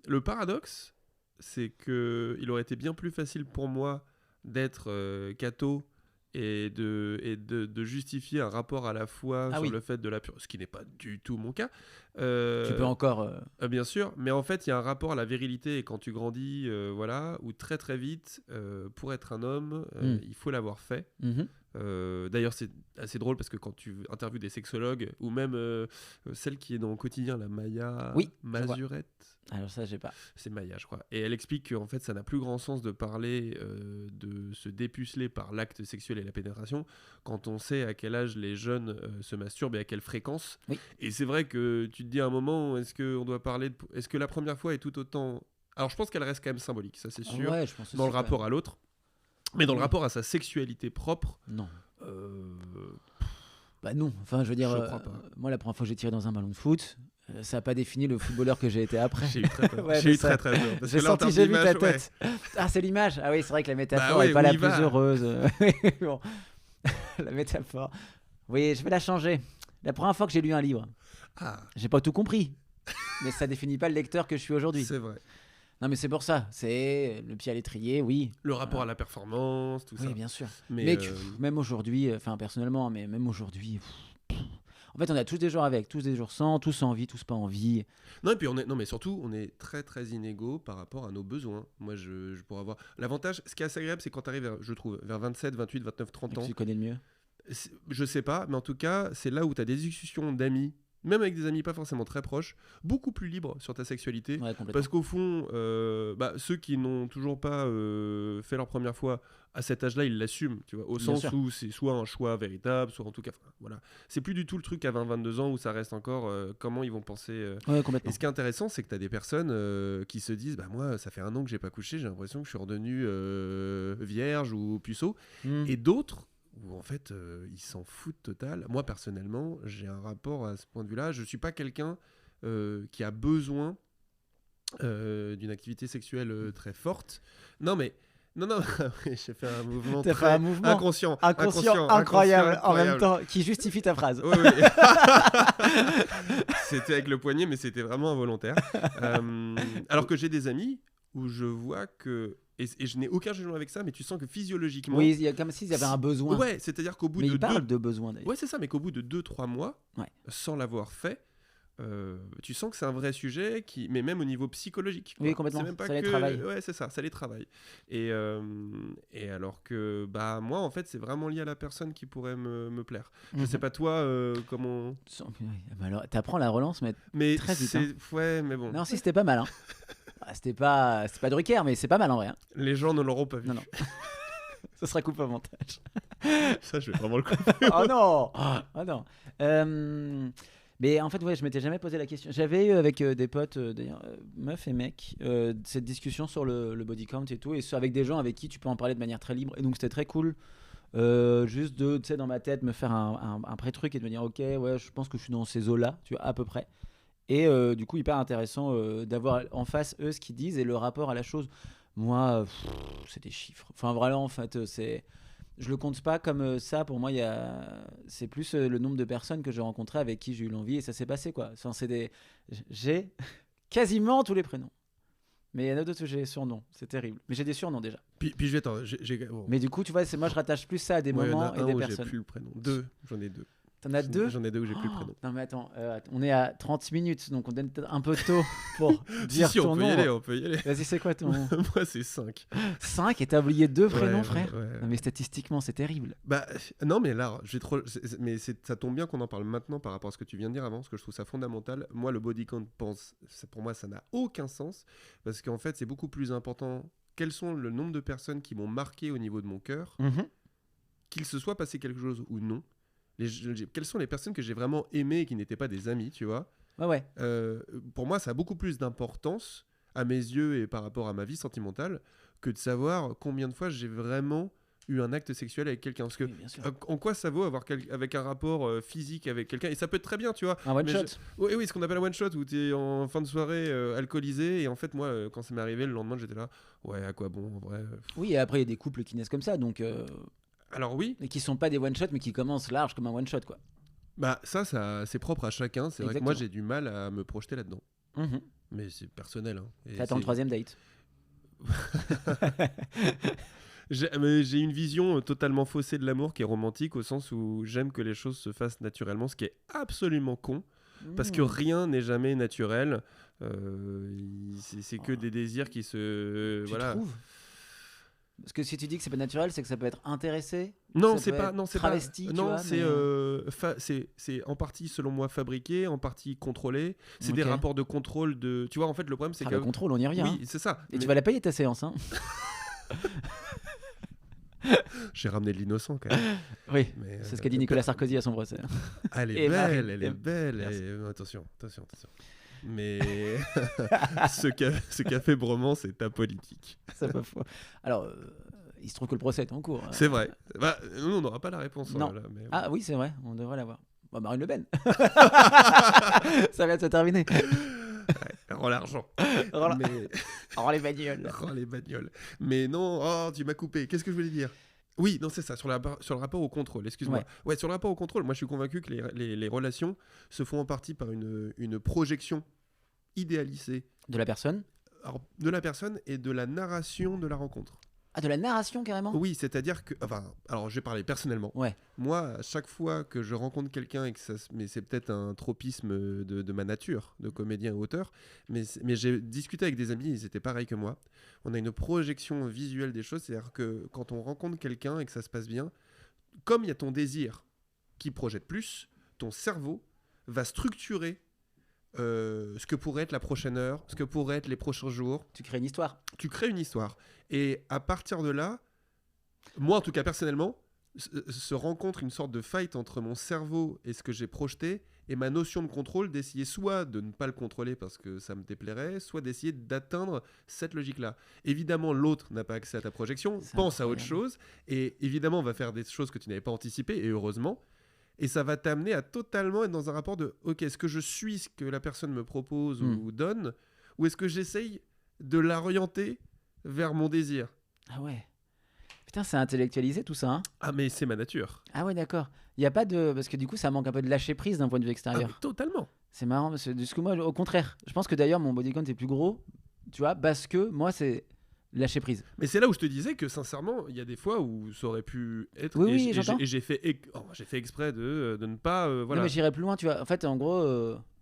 Le paradoxe, c'est que il aurait été bien plus facile pour moi d'être catho et de justifier un rapport à la foi sur le fait de la purité, ce qui n'est pas du tout mon cas. Tu peux encore. Bien sûr, mais en fait, il y a un rapport à la virilité et quand tu grandis, voilà, où très très vite, pour être un homme, il faut l'avoir fait. D'ailleurs, c'est assez drôle parce que quand tu interviews des sexologues ou même celle qui est dans le quotidien, la Maya Mazurette. Alors ça, j'ai pas. C'est Maya, je crois. Et elle explique qu'en fait, ça n'a plus grand sens de parler de se dépuceler par l'acte sexuel et la pénétration quand on sait à quel âge les jeunes se masturbent et à quelle fréquence. Oui. Et c'est vrai que tu te dis à un moment, est-ce que on doit parler est-ce que la première fois est tout autant. Alors, je pense qu'elle reste quand même symbolique, ça c'est sûr, Ouais, je pense dans le rapport à l'autre. Mais dans le Oui. rapport à sa sexualité propre. Non. Bah non. Enfin, je veux dire, Je crois pas. moi, la première fois que j'ai tiré dans un ballon de foot, ça n'a pas défini le footballeur que j'ai été après. J'ai eu très peur. Ouais, J'ai eu ça. très peur. Parce J'ai que là, en senti, termes j'ai vu ta d'image, tête. Ah, c'est l'image. Ah oui, c'est vrai que la métaphore Bah ouais, n'est pas où la il plus va. heureuse. Bon. La métaphore. Oui, je vais la changer. La première fois que j'ai lu un livre, Ah, j'ai pas tout compris. Mais ça définit pas le lecteur que je suis aujourd'hui. c'est vrai. Non, mais c'est pour ça. C'est le pied à l'étrier, oui. Le rapport à la performance, tout ça. Oui, bien sûr. Mais, Mais même aujourd'hui, enfin personnellement, mais même aujourd'hui, en fait, on a tous des jours avec, tous des jours sans, tous envie, tous pas envie. Non, et puis non, mais surtout, on est très très inégaux par rapport à nos besoins. Moi, je pourrais avoir. L'avantage, ce qui est assez agréable, c'est quand tu arrives, je trouve, vers 27, 28, 29, 30 ans. Tu connais le mieux. Je sais pas, mais en tout cas, c'est là où tu as des discussions d'amis, même avec des amis pas forcément très proches, beaucoup plus libres sur ta sexualité. Ouais, complètement. Parce qu'au fond, ceux qui n'ont toujours pas fait leur première fois à cet âge-là, ils l'assument, tu vois, au Bien sens sûr. où c'est soit un choix véritable, soit en tout cas, voilà. C'est plus du tout le truc à 20-22 ans où ça reste encore comment ils vont penser. Ouais, complètement. Et ce qui est intéressant, c'est que tu as des personnes qui se disent, bah moi, ça fait 1 an que j'ai pas couché, j'ai l'impression que je suis redevenu vierge ou puceau. Et d'autres où en fait ils s'en foutent total. Moi personnellement, j'ai un rapport à ce point de vue-là. Je suis pas quelqu'un qui a besoin d'une activité sexuelle très forte. Non mais non, j'ai fait un mouvement T'as fait très un mouvement inconscient, incroyable en même temps, qui justifie ta phrase. Oui, oui. C'était avec le poignet, mais c'était vraiment involontaire. Alors que j'ai des amis où je vois que et je n'ai aucun jugement avec ça, mais tu sens que physiologiquement. Oui, il y a comme s'ils avaient un besoin. Ouais, c'est-à-dire qu'au bout Mais de ils parlent de besoin d'ailleurs. Ouais, c'est ça, mais qu'au bout de 2-3 mois, sans l'avoir fait, tu sens que c'est un vrai sujet, mais même au niveau psychologique. Quoi. Oui, complètement. C'est même pas ça les que... travaille. Ouais, c'est ça les travaille. Et alors que, bah, moi, en fait, c'est vraiment lié à la personne qui pourrait me plaire. Je sais pas toi, comment... Alors, t'apprends la relance, mais très vite. Hein. Ouais, mais bon. Non, si, c'était pas mal. Hein. C'était pas Drucker, mais c'est pas mal en vrai. Hein. Les gens ne l'auront pas vu. Non. Ça sera coupé au montage. Ça, je vais vraiment le couper. Oh non. Oh non. Mais en fait, ouais, je m'étais jamais posé la question. J'avais eu avec des potes, d'ailleurs, meufs et mecs, cette discussion sur le body count et tout, et avec des gens avec qui tu peux en parler de manière très libre. Et donc, c'était très cool. Juste de, tu sais, dans ma tête, me faire un pré-truc et de me dire, ok, ouais, je pense que je suis dans ces eaux-là, tu vois, à peu près. Et du coup, hyper intéressant d'avoir en face eux ce qu'ils disent et le rapport à la chose. Moi, c'est des chiffres. Enfin, vraiment, en fait, je le compte pas comme ça. Pour moi, c'est plus le nombre de personnes que j'ai rencontrées avec qui j'ai eu l'envie et ça s'est passé, quoi. Enfin, j'ai quasiment tous les prénoms. Mais il y en a d'autres où j'ai des surnoms. C'est terrible. Mais j'ai des surnoms déjà. Puis je vais Mais du coup, tu vois, moi, je rattache plus ça à des moments et des où personnes. j'ai plus le prénom. J'en ai deux. T'en as 2? J'en ai 2 où j'ai plus le prénom. Non mais attends, on est à 30 minutes, donc on donne peut-être un peu tôt pour dire Si, ton on peut nom. y aller, on peut y aller. Vas-y, c'est quoi ton... Moi, c'est 5. 5 et t'as oublié 2 prénoms, Ouais, frère? ouais. Non mais statistiquement, c'est terrible. Bah, non, mais là, ça tombe bien qu'on en parle maintenant par rapport à ce que tu viens de dire avant, parce que je trouve ça fondamental. Moi, le body count, pour moi, ça n'a aucun sens, parce qu'en fait, c'est beaucoup plus important quels sont le nombre de personnes qui m'ont marqué au niveau de mon cœur, qu'il se soit passé quelque chose ou non. Quelles sont les personnes que j'ai vraiment aimées et qui n'étaient pas des amis, tu vois. Ouais. Pour moi, ça a beaucoup plus d'importance, à mes yeux et par rapport à ma vie sentimentale, que de savoir combien de fois j'ai vraiment eu un acte sexuel avec quelqu'un. Parce que Oui, bien sûr. en quoi ça vaut avoir avec un rapport physique avec quelqu'un. Et ça peut être très bien, tu vois. Un one shot. Oui, ce qu'on appelle un one shot, où tu es en fin de soirée alcoolisé. Et en fait, moi, quand ça m'est arrivé, le lendemain, j'étais là. Ouais, à quoi bon, en vrai. Oui, et après, il y a des couples qui naissent comme ça, donc... Alors oui. Et qui sont pas des one shot, mais qui commencent large comme un one shot, quoi. Bah ça c'est propre à chacun. C'est vrai que Exactement. moi, j'ai du mal à me projeter là-dedans. Mais c'est personnel. Hein. T'attends le 3e date. J'ai une vision totalement faussée de l'amour qui est romantique au sens où j'aime que les choses se fassent naturellement, ce qui est absolument con parce que rien n'est jamais naturel. C'est que des désirs qui se... Tu voilà. trouves? Parce que si tu dis que c'est pas naturel, c'est que ça peut être intéressé. Non, ça c'est peut pas. être Non, c'est travesti, pas. tu Non, vois, c'est en partie selon moi fabriqué, en partie contrôlé. C'est Ok. des rapports de contrôle de. Tu vois, en fait, le problème c'est que. Le contrôle, on y revient. Oui, c'est ça. Et tu vas la payer ta séance, hein. J'ai ramené de l'innocent quand même. Oui. Mais, C'est ce qu'a dit Nicolas Sarkozy à son procès. Elle est Et belle, Marine. elle est belle. Merci. Attention. Mais ce qu'a fait Bromant, c'est ta politique. C'est pas faux. Alors, il se trouve que le procès est en cours. C'est vrai. Bah, nous, on n'aura pas la réponse. Non. Là, mais... Ah oui, c'est vrai, on devrait l'avoir. Bah, Marine Le Pen. Ça vient de se terminer. Ouais, rends l'argent. Rends la- Mais... Oh, les bagnoles. Oh, les bagnoles. Mais non, oh, tu m'as coupé. Qu'est-ce que je voulais dire? Oui, non, c'est ça, sur le rapport au contrôle, excuse-moi. Ouais, sur le rapport au contrôle, moi je suis convaincu que les relations se font en partie par une projection idéalisée De la personne? de la personne et de la narration de la rencontre. Ah, de la narration carrément? Oui, c'est-à-dire que... Enfin, alors je vais parler personnellement. Ouais. Moi, à chaque fois que je rencontre quelqu'un, et que mais c'est peut-être un tropisme de ma nature, de comédien et auteur, mais j'ai discuté avec des amis, ils étaient pareils que moi. On a une projection visuelle des choses, c'est-à-dire que quand on rencontre quelqu'un et que ça se passe bien, comme il y a ton désir qui projette plus, ton cerveau va structurer ce que pourrait être la prochaine heure, ce que pourraient être les prochains jours. Tu crées une histoire. Tu crées une histoire. Et à partir de là, moi en tout cas personnellement, se rencontre une sorte de fight entre mon cerveau et ce que j'ai projeté et ma notion de contrôle, d'essayer soit de ne pas le contrôler parce que ça me déplairait, soit d'essayer d'atteindre cette logique-là. Évidemment, l'autre n'a pas accès à ta projection, pense à autre chose, et évidemment va faire des choses que tu n'avais pas anticipées, et heureusement, et ça va t'amener à totalement être dans un rapport de « Ok, est-ce que je suis ce que la personne me propose ou donne, ou est-ce que j'essaye de l'orienter vers mon désir ?» Ah ouais. Putain, c'est intellectualisé tout ça, hein. Ah mais c'est ma nature. Ah ouais, d'accord. Il y a pas de... Parce que du coup, ça manque un peu de lâcher prise d'un point de vue Ah, extérieur. mais totalement. C'est marrant, parce que moi, au contraire, je pense que d'ailleurs, mon body count est plus gros, tu vois, parce que moi, c'est lâcher prise. Mais c'est là où je te disais que sincèrement, il y a des fois où ça aurait pu être. Oui, et j'entends. j'ai fait exprès de ne pas. Voilà. Non, mais j'irai plus loin, tu vois. En fait, en gros,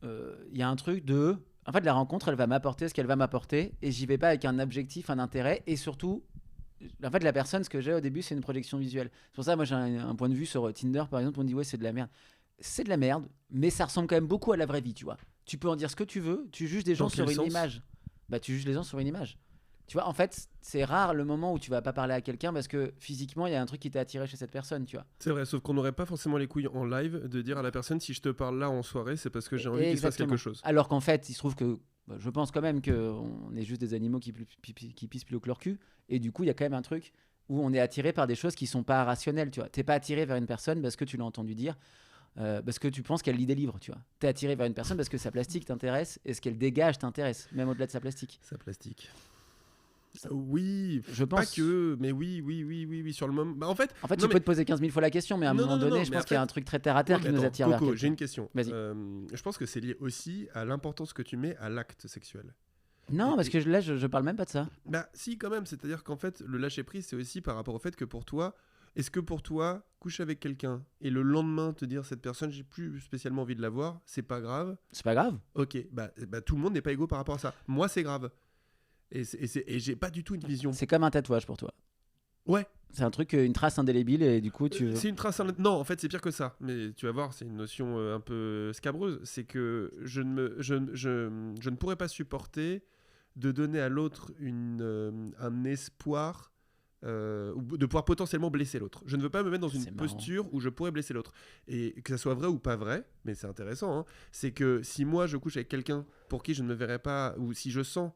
il y a un truc de... En fait, la rencontre, elle va m'apporter ce qu'elle va m'apporter, et j'y vais pas avec un objectif, un intérêt, et surtout... En fait, la personne, ce que j'ai au début, c'est une projection visuelle. C'est pour ça, moi, j'ai un point de vue sur Tinder, par exemple, on dit ouais, c'est de la merde. C'est de la merde, mais ça ressemble quand même beaucoup à la vraie vie, tu vois. Tu peux en dire ce que tu veux, tu juges des gens Dans sur quel une sens ? image. Bah, tu juges les gens sur une image. Tu vois, en fait, c'est rare le moment où tu vas pas parler à quelqu'un parce que physiquement, il y a un truc qui t'a attiré chez cette personne, tu vois. C'est vrai, sauf qu'on n'aurait pas forcément les couilles en live de dire à la personne si je te parle là en soirée, c'est parce que j'ai envie qu'il se passe quelque chose. Alors qu'en fait, il se trouve que je pense quand même qu'on est juste des animaux qui pissent plus haut que leur cul. Et du coup, il y a quand même un truc où on est attiré par des choses qui sont pas rationnelles, tu vois. T'es pas attiré vers une personne parce que tu l'as entendu dire, parce que tu penses qu'elle lit des livres, tu vois. T'es attiré vers une personne parce que sa plastique t'intéresse et ce qu'elle dégage t'intéresse, même au-delà de sa plastique. Sa plastique. Oui, Je pense. pas que, mais oui, sur le moment. Bah, en fait, tu peux te poser 15 000 fois la question, mais à un moment donné, je mais pense qu'il y a un truc très terre à terre qui nous attire vers Coco, quelqu'un. j'ai une question. Vas-y. Je pense que c'est lié aussi à l'importance que tu mets à l'acte sexuel. Non, parce que là, je parle même pas de ça. Bah si, quand même. C'est-à-dire qu'en fait, le lâcher prise, c'est aussi par rapport au fait que pour toi, Est-ce que pour toi, coucher avec quelqu'un et le lendemain te dire cette personne, j'ai plus spécialement envie de la voir, c'est pas grave? C'est pas grave. Ok, bah, tout le monde n'est pas égaux par rapport à ça. Moi, c'est grave. Et j'ai pas du tout une vision. C'est comme un tatouage pour toi. Ouais, C'est un truc, une trace indélébile et du coup tu. c'est une trace. Non, en fait, c'est pire que ça. Mais tu vas voir, c'est une notion un peu scabreuse. C'est que je ne pourrais pas supporter de donner à l'autre un espoir ou de pouvoir potentiellement blesser l'autre. Je ne veux pas me mettre dans une C'est marrant. posture où je pourrais blesser l'autre. Et que ça soit vrai ou pas vrai, mais c'est intéressant, hein, c'est que si moi je couche avec quelqu'un pour qui je ne me verrais pas, ou si je sens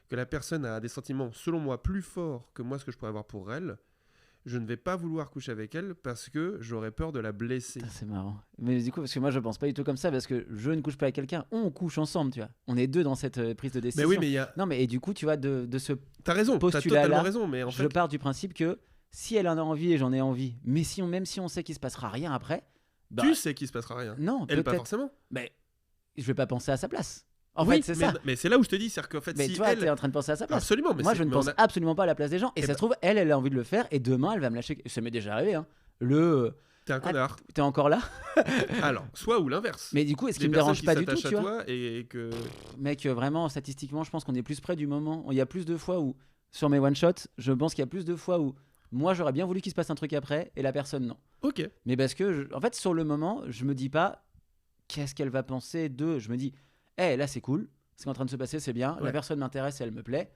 que la personne a des sentiments, selon moi, plus forts que moi ce que je pourrais avoir pour elle, je ne vais pas vouloir coucher avec elle parce que j'aurais peur de la blesser. Putain, c'est marrant. Mais du coup, parce que moi je pense pas du tout comme ça, parce que je ne couche pas avec quelqu'un, on couche ensemble, tu vois. On est deux dans cette prise de Mais décision. oui, mais il y a... Non, mais et du coup, tu vois, de ce T'as raison, t'as postulat-là, totalement raison, mais en je fait... pars du principe que si elle en a envie et j'en ai envie, mais si même si on sait qu'il se passera rien après, bah, Tu sais qu'il se passera rien. non, Elle, pas peut-être. forcément. Mais je vais pas penser à sa place. En Oui, fait, c'est ça. mais c'est là où je te dis, c'est qu'en fait, Mais si toi, elle... t'es en train de penser à sa place. Absolument, mais Moi, c'est- je ne mais pense on a- absolument pas à la place des gens. Et Eh ça ben- se trouve, elle a envie de le faire, et demain, elle va me lâcher. Ça m'est déjà arrivé, hein. Le. T'es un connard. T'es encore là. Alors, soit ou l'inverse. Mais du coup, est-ce Les qu'il me personnes dérange qui pas du tout, s'attachent tu à vois toi et que... Mec, vraiment, statistiquement, je pense qu'on est plus près du moment. Il y a plus de fois où, sur mes one-shots, je pense qu'il y a plus de fois où moi, j'aurais bien voulu qu'il se passe un truc après, et la personne, non. Ok. Mais parce que, en fait, sur le moment, je me dis pas qu'est-ce qu'elle va penser de. Je me dis, hé, là, c'est cool. Ce qui est en train de se passer, c'est bien. La Ouais. personne m'intéresse et elle me plaît.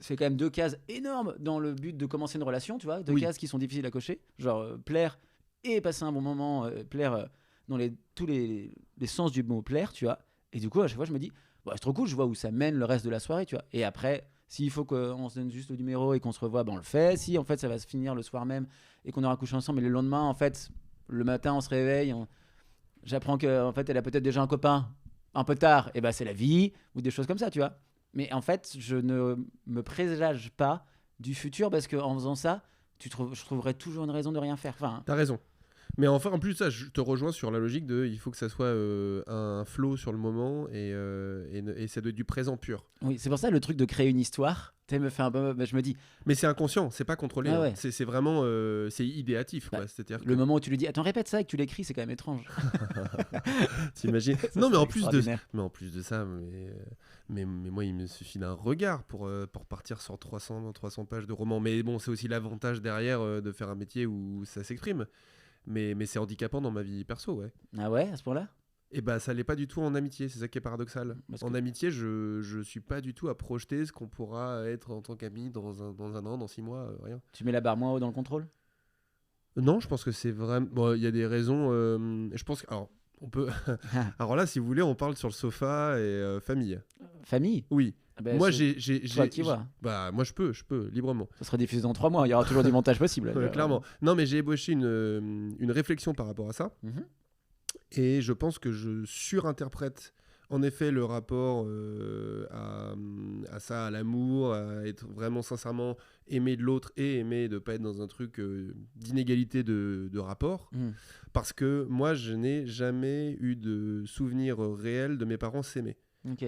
C'est quand même 2 cases énormes dans le but de commencer une relation, tu vois. 2 Oui. cases qui sont difficiles à cocher. Genre, plaire et passer un bon moment. Plaire dans tous les sens du mot plaire, tu vois. Et du coup, à chaque fois, je me dis, bah, c'est trop cool, je vois où ça mène le reste de la soirée, tu vois. Et après, s'il faut qu'on se donne juste le numéro et qu'on se revoit, ben on le fait. Si en fait ça va se finir le soir même et qu'on aura couché ensemble, et le lendemain, en fait, le matin, on se réveille, j'apprends qu'en fait, elle a peut-être déjà un copain un peu tard, et ben c'est la vie, ou des choses comme ça, tu vois. Mais en fait, je ne me présage pas du futur parce qu'en faisant ça, je trouverais toujours une raison de rien faire. Enfin, T'as raison. Mais enfin, en plus de ça, je te rejoins sur la logique de il faut que ça soit un flow sur le moment et ça doit être du présent pur. oui, c'est pour ça le truc de créer une histoire, tu sais, me fait un peu. Je me dis, Mais c'est inconscient, c'est pas contrôlé. Ah hein. ouais. C'est vraiment c'est idéatif. Quoi. Bah, C'est-à-dire que le moment où tu lui dis, attends, répète ça et que tu l'écris, c'est quand même étrange. t'imagines. Ça Non, mais serait en plus de ça, mais moi, il me suffit d'un regard pour partir sur 300 pages de roman. Mais bon, c'est aussi l'avantage derrière de faire un métier où ça s'exprime. Mais c'est handicapant dans ma vie perso, ouais. Ah ouais, à ce point-là. Et bah ça l'est pas du tout en amitié, c'est ça qui est paradoxal. Parce En que- amitié, je suis pas du tout à projeter ce qu'on pourra être en tant qu'ami dans un an, dans 6 mois, rien. Tu mets la barre moins haut dans le contrôle. Non, je pense que c'est vraiment... Bon, il y a des raisons... je pense que... Alors, on peut... Alors là, si vous voulez, on parle sur le sofa et famille. Famille. Oui. Ah ben, Moi, c'est toi qui vois. Bah, moi, je peux, librement. Ça sera diffusé dans 3 mois. Il y aura toujours du montage possible. Clairement. Non, mais j'ai ébauché une réflexion par rapport à ça. Mhm. Et je pense que je surinterprète en effet le rapport à ça, à l'amour, à être vraiment sincèrement aimé de l'autre et aimé de ne pas être dans un truc d'inégalité de rapport. Mhm. Parce que moi, je n'ai jamais eu de souvenir réel de mes parents s'aimer. Ok.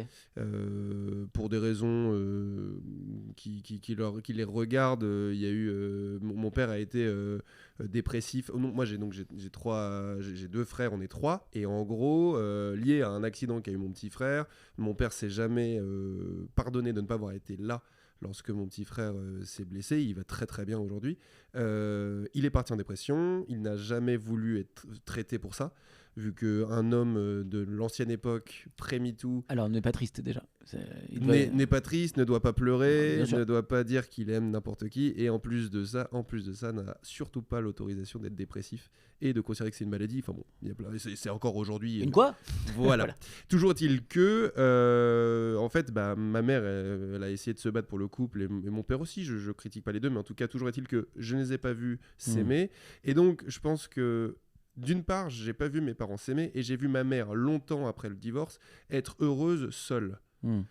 Pour des raisons qui les regardent. Il y a eu mon père a été dépressif. Non, moi j'ai 2 frères, on est 3 et en gros lié à un accident qu'a eu mon petit frère, mon père s'est jamais pardonné de ne pas avoir été là lorsque mon petit frère s'est blessé. Il va très très bien aujourd'hui. Il est parti en dépression, il n'a jamais voulu être traité pour ça, vu qu'un homme de l'ancienne époque, pré-MeToo, Alors, n'est pas triste déjà. n'est pas triste, ne doit pas pleurer, Bien sûr. ne doit pas dire qu'il aime n'importe qui, et en plus de ça, n'a surtout pas l'autorisation d'être dépressif et de considérer que c'est une maladie. Enfin bon, c'est encore aujourd'hui. Une quoi Voilà. Voilà. Toujours est-il que, en fait, bah, ma mère, elle a essayé de se battre pour le couple, et mon père aussi. Je critique pas les deux, mais en tout cas, toujours est-il que je ne les ai pas vus s'aimer, et donc je pense que d'une part, j'ai pas vu mes parents s'aimer, et j'ai vu ma mère longtemps après le divorce être heureuse seule. Hmm.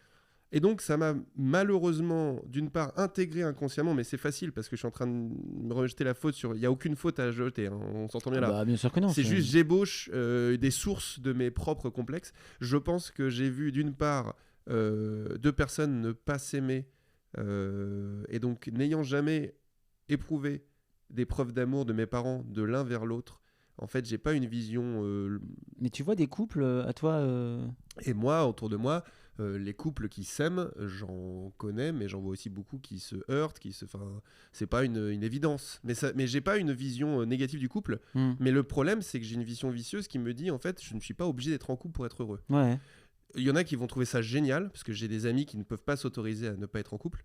Et donc ça m'a malheureusement d'une part intégré inconsciemment, mais c'est facile parce que je suis en train de me rejeter la faute sur... Il n'y a aucune faute à jeter, hein, on s'entend bien là. Bah, bien sûr que non. C'est juste j'ébauche des sources de mes propres complexes. Je pense que j'ai vu d'une part 2 personnes ne pas s'aimer et donc n'ayant jamais éprouvé des preuves d'amour de mes parents de l'un vers l'autre. En fait, j'ai pas une vision. Mais tu vois des couples à toi Et moi, autour de moi, les couples qui s'aiment, j'en connais, mais j'en vois aussi beaucoup qui se heurtent, Enfin, c'est pas une évidence. Mais j'ai pas une vision négative du couple. Mais le problème, c'est que j'ai une vision vicieuse qui me dit, en fait, je ne suis pas obligé d'être en couple pour être heureux. Ouais. Il y en a qui vont trouver ça génial, parce que j'ai des amis qui ne peuvent pas s'autoriser à ne pas être en couple.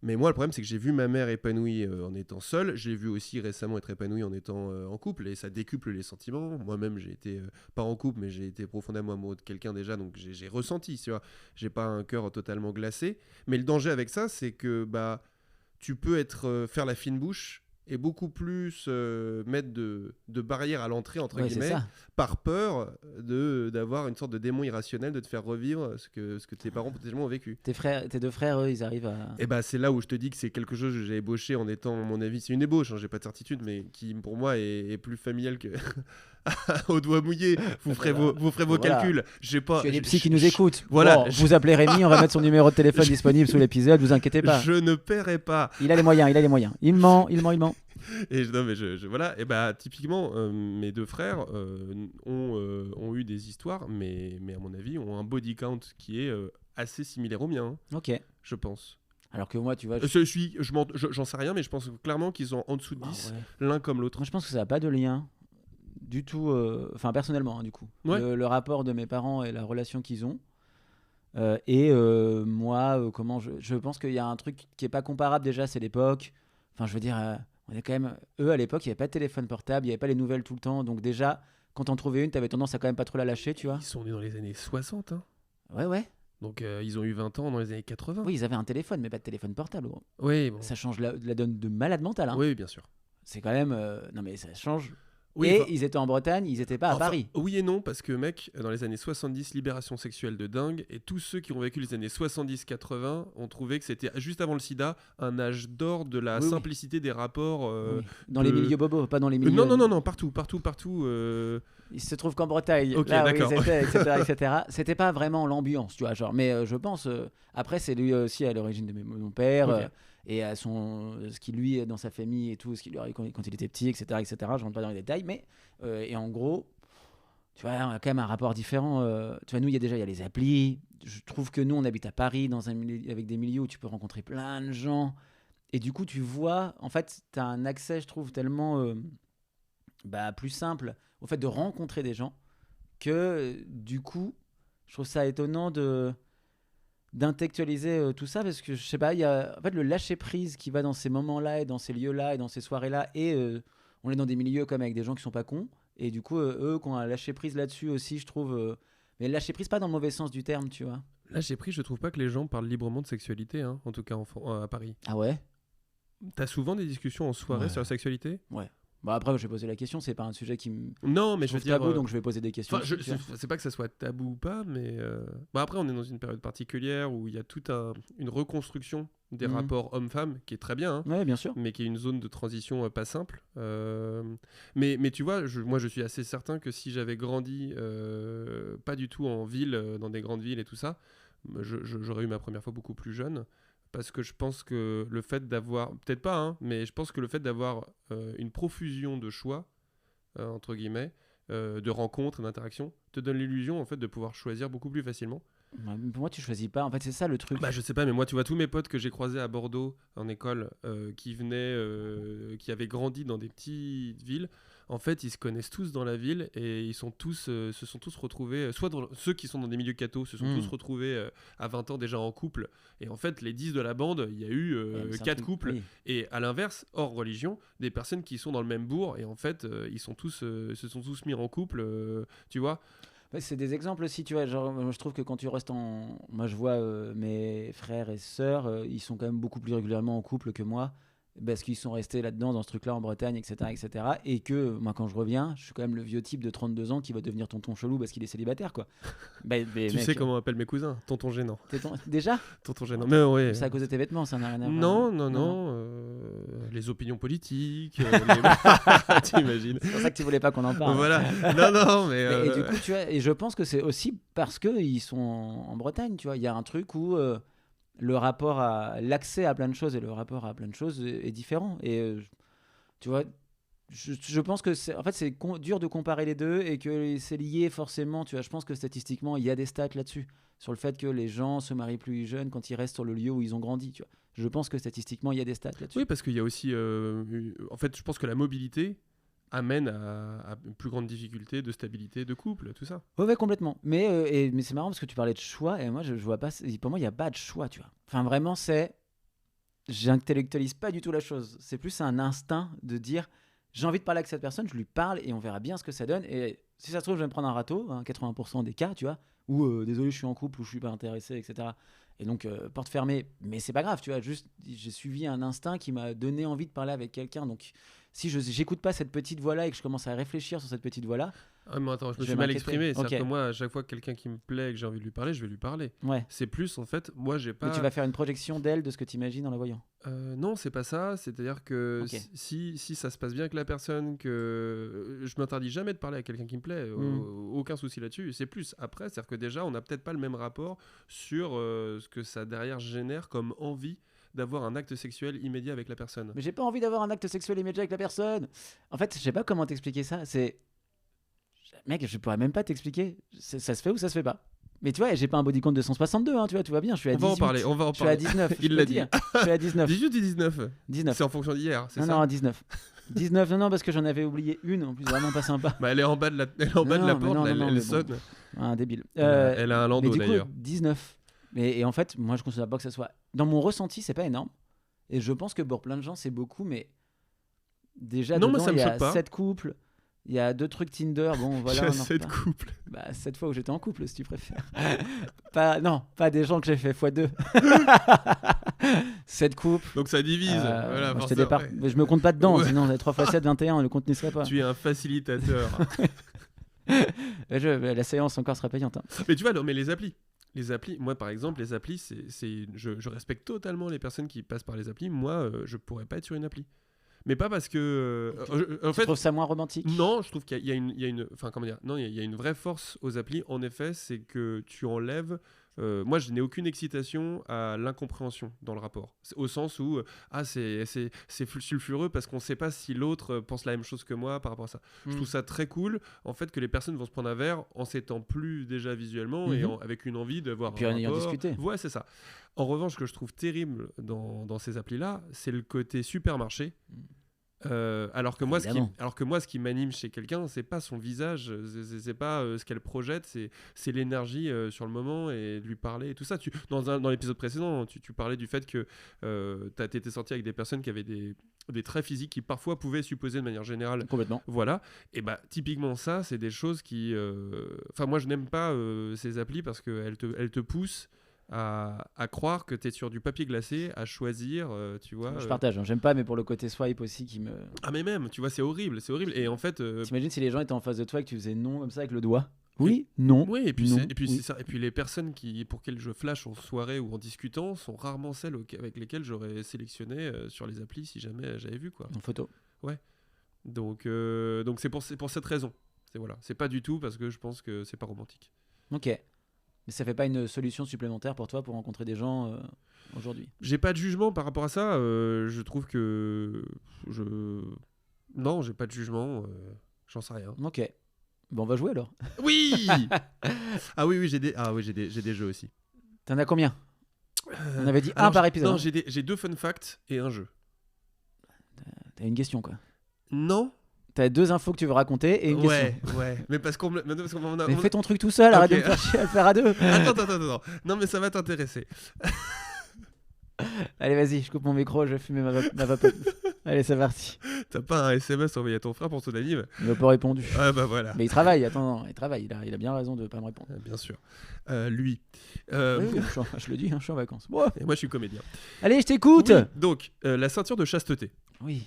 Mais moi, le problème, c'est que j'ai vu ma mère épanouie en étant seule. J'ai vu aussi récemment être épanouie en étant en couple. Et ça décuple les sentiments. Moi-même, j'ai été, pas en couple, mais j'ai été profondément amoureux de quelqu'un déjà. Donc j'ai ressenti, tu vois. J'ai pas un cœur totalement glacé. Mais le danger avec ça, c'est que bah, tu peux faire la fine bouche et beaucoup plus mettre de barrières à l'entrée, entre guillemets, par peur d'avoir une sorte de démon irrationnel de te faire revivre ce que tes parents potentiellement ont vécu. Tes deux frères, eux, ils arrivent à... Et bah c'est là où je te dis que c'est quelque chose que j'ai ébauché en étant, à mon avis, c'est une ébauche, hein, j'ai pas de certitude, mais qui pour moi est plus familial que au doigt mouillé. Vous ferez vos calculs. J'ai pas. Tu as des psys qui nous écoutent. Voilà. Bon, vous appelez Rémi, on va mettre son numéro de téléphone disponible sous l'épisode, vous inquiétez pas. Je ne paierai pas. Il a les moyens. Il ment. Et non mais voilà. Et bah typiquement mes deux frères ont eu des histoires, mais à mon avis ont un body count qui est assez similaire au mien. Ok. Je pense. Alors que moi, tu vois, j'en sais rien, mais je pense clairement qu'ils sont en dessous de 10, l'un comme l'autre. Moi, je pense que ça n'a pas de lien du tout. Enfin, personnellement, hein, du coup. Ouais. Le rapport de mes parents et la relation qu'ils ont. Moi, comment je pense qu'il y a un truc qui est pas comparable déjà, c'est l'époque. Enfin, je veux dire, on est quand même. Eux, à l'époque, il n'y avait pas de téléphone portable, il n'y avait pas les nouvelles tout le temps. Donc, déjà, quand t'en trouvais une, t'avais tendance à quand même pas trop la lâcher, tu vois. Ils sont nés dans les années 60, hein. Ouais. Donc, ils ont eu 20 ans dans les années 80. Oui, ils avaient un téléphone, mais pas de téléphone portable, gros. Oui, bon. Ça change la donne de malade mental, hein. Oui, bien sûr. C'est quand même. Non, mais ça change. Oui, et ils étaient en Bretagne, ils n'étaient pas à Paris. Oui et non, parce que mec, dans les années 70, libération sexuelle de dingue, et tous ceux qui ont vécu les années 70-80 ont trouvé que c'était, juste avant le sida, un âge d'or de la simplicité des rapports. Dans les milieux bobos, pas dans les milieux... Non, partout. Il se trouve qu'en Bretagne, okay, là d'accord. où ils étaient, etc. C'était pas vraiment l'ambiance, tu vois, genre. Mais je pense, après, c'est lui aussi à l'origine de mon père, okay. Et à ce qui lui est dans sa famille et tout, ce qui lui arrive quand il était petit, etc. Je rentre pas dans les détails, mais et en gros, tu vois, on a quand même un rapport différent. Tu vois, nous, il y a les applis. Je trouve que nous, on habite à Paris, dans un milieu, avec des milieux où tu peux rencontrer plein de gens. Et du coup, tu vois, en fait, tu as un accès, je trouve, tellement plus simple au fait de rencontrer des gens que, du coup, je trouve ça étonnant d'intellectualiser tout ça, parce que je sais pas, il y a en fait le lâcher prise qui va dans ces moments-là et dans ces lieux-là et dans ces soirées-là, et on est dans des milieux comme avec des gens qui sont pas cons, et du coup eux qui ont un lâcher prise là-dessus aussi, je trouve, mais lâcher prise pas dans le mauvais sens du terme, tu vois. Lâcher prise, je trouve pas que les gens parlent librement de sexualité, hein, en tout cas à Paris. Ah ouais. T'as souvent des discussions en soirée sur la sexualité? Ouais. Bah après, je vais poser la question, c'est pas un sujet qui me. Non, mais je veux dire. Tabou, donc je vais poser des questions. C'est pas que ça soit tabou ou pas, mais. Bah après, on est dans une période particulière où il y a toute une reconstruction des rapports hommes-femmes qui est très bien. Hein, ouais, bien sûr. Mais qui est une zone de transition pas simple. Mais tu vois, moi je suis assez certain que si j'avais grandi pas du tout en ville, dans des grandes villes et tout ça, j'aurais eu ma première fois beaucoup plus jeune. Parce que je pense que le fait d'avoir, peut-être pas, hein, mais je pense que le fait d'avoir une profusion de choix, entre guillemets, de rencontres, d'interactions, te donne l'illusion en fait de pouvoir choisir beaucoup plus facilement. Pour moi, tu choisis pas. En fait, c'est ça le truc. Bah, je sais pas, mais moi, tu vois, tous mes potes que j'ai croisés à Bordeaux en école, qui avaient grandi dans des petites villes, en fait, ils se connaissent tous dans la ville et ils sont tous, se sont tous retrouvés, ceux qui sont dans des milieux cathos se sont tous retrouvés à 20 ans déjà en couple. Et en fait, les 10 de la bande, il y a eu 4 couples. Oui. Et à l'inverse, hors religion, des personnes qui sont dans le même bourg et en fait, ils sont tous, se sont tous mis en couple, tu vois. C'est des exemples aussi, tu vois. Genre, je trouve que quand tu restes moi, je vois mes frères et sœurs, ils sont quand même beaucoup plus régulièrement en couple que moi, parce qu'ils sont restés là-dedans, dans ce truc-là, en Bretagne, etc. Et que, moi, quand je reviens, je suis quand même le vieux type de 32 ans qui va devenir tonton chelou parce qu'il est célibataire, quoi. Tu sais comment on appelle mes cousins? Tonton gênant. Déjà? Tonton gênant. Mais ouais. C'est à cause de tes vêtements, ça n'a rien à voir. Non. Les opinions politiques. T'imagines? C'est pour ça que tu voulais pas qu'on en parle. Voilà. Non, mais. Et du coup, tu vois, et je pense que c'est aussi parce qu'ils sont en Bretagne, tu vois. Il y a un truc où le rapport à l'accès à plein de choses et le rapport à plein de choses est différent. Et Tu vois, je pense que en fait, c'est dur de comparer les deux et que c'est lié forcément. Tu vois, je pense que statistiquement, il y a des stats là-dessus sur le fait que les gens se marient plus jeunes quand ils restent sur le lieu où ils ont grandi. Tu vois, je pense que statistiquement, il y a des stats là-dessus. Oui, parce qu'il y a aussi. En fait, je pense que la mobilité amène à une plus grande difficulté de stabilité de couple, tout ça. Ouais, complètement. Mais c'est marrant parce que tu parlais de choix et moi, je vois pas. Pour moi, il n'y a pas de choix, tu vois. Enfin, vraiment, j'intellectualise pas du tout la chose. C'est plus un instinct de dire j'ai envie de parler avec cette personne, je lui parle et on verra bien ce que ça donne. Et si ça se trouve, je vais me prendre un râteau, 80% des cas, tu vois, ou désolé, je suis en couple ou je suis pas intéressé, etc. Et donc, porte fermée. Mais c'est pas grave, tu vois, juste j'ai suivi un instinct qui m'a donné envie de parler avec quelqu'un. Donc, si je j'écoute pas cette petite voix-là et que je commence à réfléchir sur cette petite voix-là, Ah, mais attends, je me je suis vais mal m'inquiéter. exprimé. C'est-à-dire Ok. que moi, à chaque fois que quelqu'un qui me plaît et que j'ai envie de lui parler, je vais lui parler. Ouais. C'est plus, en fait, moi, j'ai Mais tu pas. vas faire une projection d'elle de ce que tu imagines en la voyant. Non, c'est pas ça. C'est-à-dire que Ok. si ça se passe bien avec la personne, que je m'interdis jamais de parler à quelqu'un qui me plaît, aucun souci là-dessus. C'est plus après, c'est-à-dire que déjà, on n'a peut-être pas le même rapport sur ce que ça derrière génère comme envie d'avoir un acte sexuel immédiat avec la personne. Mais j'ai pas envie d'avoir un acte sexuel immédiat avec la personne. En fait, je sais pas comment t'expliquer ça. Mec, je pourrais même pas t'expliquer. Ça se fait ou ça se fait pas. Mais tu vois, j'ai pas un body count de 162, hein, tu vois, tout va bien. Je suis à On 18. va en parler, on va en Je suis à parler. 19. Il je l'a peux dit. dire. Je suis à 19. 18 ou 19 19. C'est en fonction d'hier, c'est Non, ça non, 19. 19, non, parce que j'en avais oublié une, en plus, vraiment pas sympa. Bah, elle est en bas de la, elle est en bas de la Non, mais porte, non, là, non, elle mais sonne. bon. Un débile. Elle a un landau mais du coup, d'ailleurs. 19. Et en fait, moi, je considère pas que ça soit. Dans mon ressenti, c'est pas énorme. Et je pense que pour plein de gens, c'est beaucoup, mais déjà, Non, moi, dedans, ça me il y a choque pas. 7 couples. Il y a 2 trucs Tinder, bon voilà. J'ai on en 7 reparle. couples. Bah, 7 fois où j'étais en couple, si tu préfères. Non, pas des gens que j'ai fait x2. 7 couples. Donc ça divise. Voilà, moi, forcément, ouais. mais je me compte pas dedans, Ouais. sinon 3 x 7, 21, le compte n'y serait pas. Tu es un facilitateur. La séance encore sera payante. Hein. Mais tu vois, non, mais les applis. Moi par exemple, les applis, je respecte totalement les personnes qui passent par les applis. Moi, je pourrais pas être sur une appli. Mais pas parce que. En Tu fait, trouves ça moins romantique? non, je trouve qu'il y a une. Enfin, comment dire? Non, il y a une vraie force aux applis, en effet, c'est que tu enlèves. Moi, je n'ai aucune excitation à l'incompréhension dans le rapport. Au sens où, c'est sulfureux parce qu'on ne sait pas si l'autre pense la même chose que moi par rapport à ça. Je trouve ça très cool, en fait, que les personnes vont se prendre un verre en s'étant plus déjà visuellement et avec une envie de voir Puis un en ayant rapport. discuté. Ouais, c'est ça. En revanche, ce que je trouve terrible dans ces applis-là, c'est le côté supermarché. Alors que moi, ce qui m'anime chez quelqu'un, c'est pas son visage, c'est pas ce qu'elle projette, c'est l'énergie sur le moment et de lui parler et tout ça. Dans l'épisode précédent, tu parlais du fait que t'étais sorti avec des personnes qui avaient des traits physiques qui parfois pouvaient supposer de manière générale. Complètement. Voilà. Et bah typiquement ça, c'est des choses qui. Enfin, moi, je n'aime pas ces applis parce qu'elles te poussent à croire que tu es sur du papier glacé, à choisir, tu vois. Je partage, hein. J'aime pas, mais pour le côté swipe aussi qui me. Ah, mais même, tu vois, c'est horrible. Et en fait. T'imagines si les gens étaient en face de toi et que tu faisais non comme ça avec le doigt? Oui, non. Oui, et puis, non, c'est oui. ça. Et puis les personnes pour lesquelles je flash en soirée ou en discutant sont rarement celles avec lesquelles j'aurais sélectionné sur les applis si jamais j'avais vu, quoi. En photo. Donc c'est pour cette raison. C'est pas du tout parce que je pense que c'est pas romantique. Ok. Mais ça fait pas une solution supplémentaire pour toi pour rencontrer des gens aujourd'hui? J'ai pas de jugement par rapport à ça. Je trouve que non, j'ai pas de jugement. J'en sais rien. Ok. Bon, on va jouer alors. Oui. Ah oui, j'ai des jeux aussi. T'en as combien? On avait dit Alors, un par épisode. Non, hein. j'ai 2 fun facts et un jeu. T'as une question quoi. Non. T'as 2 infos que tu veux raconter et une question. Ouais. Mais parce qu'on Mais fais ton truc tout seul, arrête de me faire chier à le faire à 2. Attends. Non, mais ça va t'intéresser. Allez, vas-y, je coupe mon micro, je vais fumer ma vapote. Allez, c'est parti. T'as pas un SMS envoyé à ton frère pour son anniv? Il m'a pas répondu. Ah bah voilà. Mais il travaille, attends, il travaille. Il a bien raison de pas me répondre. Bien sûr. Lui. Oui, je le dis, je suis en vacances. Bon. Et moi, je suis comédien. Allez, je t'écoute. Oui, donc, la ceinture de chasteté. Oui.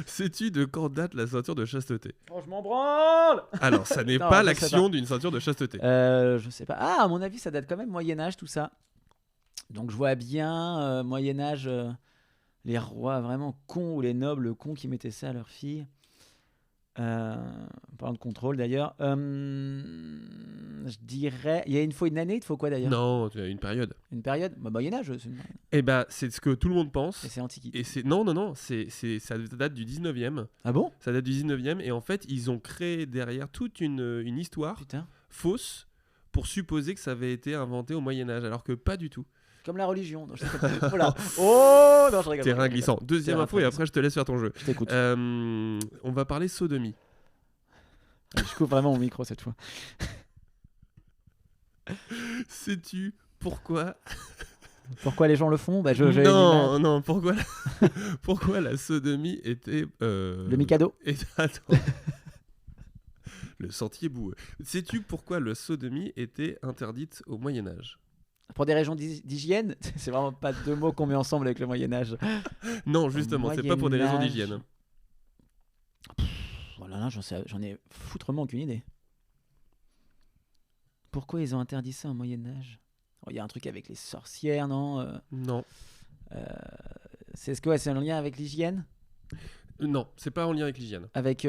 Sais-tu de quand date la ceinture de chasteté? Oh, je m'en branle. Alors, ça n'est Non, pas je sais l'action pas. d'une ceinture de chasteté. Je sais pas. Ah, à mon avis, ça date quand même Moyen-Âge, tout ça. Donc, je vois bien Moyen-Âge, les rois vraiment cons ou les nobles cons qui mettaient ça à leurs filles. Parlant de contrôle d'ailleurs. Je dirais. Il faut une année, il te faut quoi d'ailleurs? Non, tu as une période. Une période? Moyen-Âge, Eh ben, c'est ce que tout le monde pense. et c'est Antiquité. Et c'est non, ça date du 19e. Ah bon? Ça date du 19e et en fait, ils ont créé derrière toute une histoire Putain. fausse pour supposer que ça avait été inventé au Moyen Âge, alors que pas du tout. Comme la religion. Non, je sais pas. Voilà. Oh non, je rigole. Terrain glissant. Deuxième Terrain info et très après je te laisse faire ton jeu. Je t'écoute. On va parler sodomie. Je coupe vraiment mon micro cette fois. Sais-tu pourquoi Pourquoi les gens le font? J'ai une image. Non, pourquoi la sodomie était Le Mikado. Attends. Le sentier boueux. Sais-tu pourquoi la sodomie était interdite au Moyen Âge? Pour des raisons d'hygiène? C'est vraiment pas deux mots qu'on met ensemble avec le Moyen-Âge. Non, justement, c'est pas pour des raisons d'hygiène. Oh là là, j'en ai foutrement aucune idée. Pourquoi ils ont interdit ça au Moyen-Âge? Il y a un truc avec les sorcières, non? Non. C'est ce que c'est un lien avec l'hygiène? Non, c'est pas en lien avec l'hygiène. Avec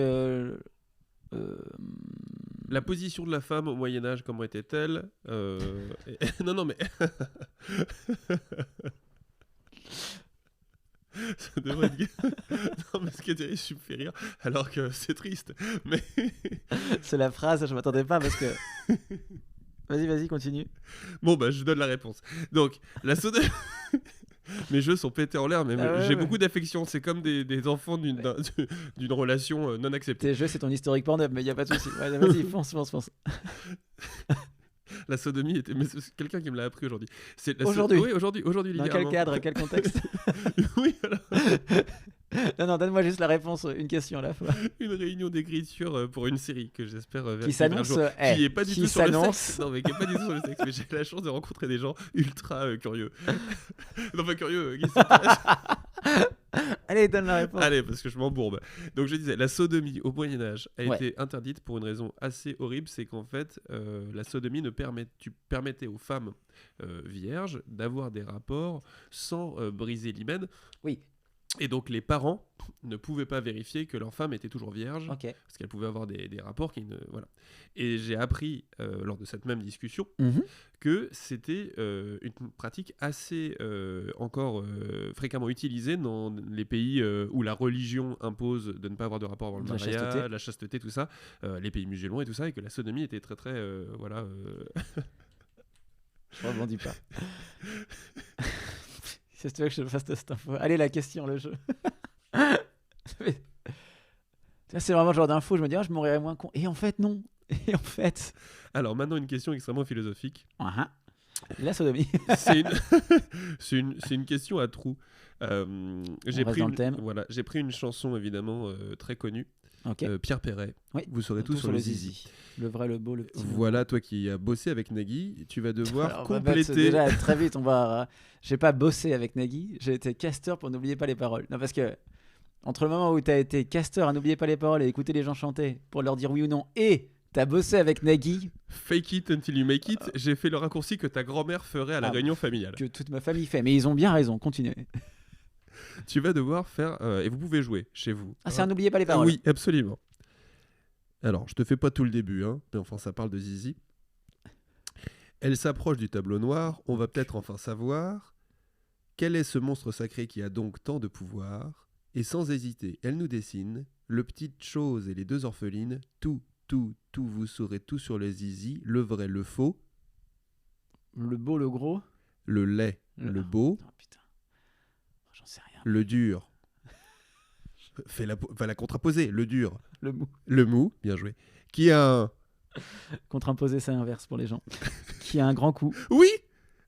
La position de la femme au Moyen-Âge, comment était-elle Non, mais... Ça devrait être... Non, mais ce qui est terrible, je me fais rire, alors que c'est triste. Mais... c'est la phrase, je m'attendais pas parce que... Vas-y, continue. Bon, je donne la réponse. Donc, la sodomie... Mes jeux sont pétés en l'air, mais j'ai beaucoup d'affection. C'est comme des enfants d'une relation non acceptée. Tes jeux, c'est ton historique porn, mais il n'y a pas de souci. Ouais, vas-y, fonce. La sodomie était... Mais c'est quelqu'un qui me l'a appris aujourd'hui. Aujourd'hui? Oui, aujourd'hui. Dans quel cadre? Quel contexte? Oui, alors... Non, donne-moi juste la réponse, une question à la fois. Une réunion d'écriture pour une série que j'espère qui s'annonce, qui est pas du tout sur le sexe. Non, mais qui est pas du tout sur le sexe. Mais j'ai la chance de rencontrer des gens ultra curieux. Non, pas curieux, qui s'intéressent. Allez, donne la réponse. Allez, parce que je m'embourbe. Donc je disais, la sodomie au Moyen-Âge a Ouais. été interdite pour une raison assez horrible, c'est qu'en fait, la sodomie permettait aux femmes vierges d'avoir des rapports sans briser l'hymen. Oui. Et donc les parents ne pouvaient pas vérifier que leur femme était toujours vierge, Ok. parce qu'elle pouvait avoir des rapports qui ne... Voilà. Et j'ai appris, lors de cette même discussion, que c'était une pratique assez encore fréquemment utilisée dans les pays où la religion impose de ne pas avoir de rapport avant le mariage, la chasteté, tout ça, les pays musulmans et tout ça, et que la sodomie était très très... voilà. Je rebondis pas. Si tu veux que je fasse cette info. Allez, la question, le jeu. C'est vraiment le genre d'info, je me dis, je mourrais moins con. Et en fait, non. Et en fait... Alors maintenant, une question extrêmement philosophique. La sodomie. C'est une question à trous. J'ai pris une chanson évidemment très connue. Okay. Pierre Perret. Oui. Vous saurez tout sur le zizi. Le vrai, le beau, le petit. Voilà, toi qui as bossé avec Nagui, tu vas devoir compléter. Déjà, très vite, j'ai pas bossé avec Nagui, j'ai été casteur pour n'oublier pas les paroles. Non, parce que entre le moment où t'as été casteur à n'oublier pas les paroles et écouter les gens chanter pour leur dire oui ou non, et t'as bossé avec Nagui. Fake it until you make it. J'ai fait le raccourci que ta grand-mère ferait à la réunion familiale. Que toute ma famille fait. Mais ils ont bien raison. Continuez. Tu vas devoir faire... et vous pouvez jouer chez vous. C'est un n'oubliez pas les paroles. Oui, absolument. Alors, je te fais pas tout le début, mais enfin, ça parle de zizi. Elle s'approche du tableau noir. On va peut-être enfin savoir quel est ce monstre sacré qui a donc tant de pouvoir. Et sans hésiter, elle nous dessine le petite chose et les deux orphelines. Tout, vous saurez tout sur le zizi. Le vrai, le faux. Le beau, le gros. Le laid, le beau. Oh, putain. J'en sais rien. Le dur. Va la contraposer. Le dur. Le mou. Le mou, bien joué. Qui a un... Contraimposer, c'est inverse pour les gens. Qui a un grand coup. Oui,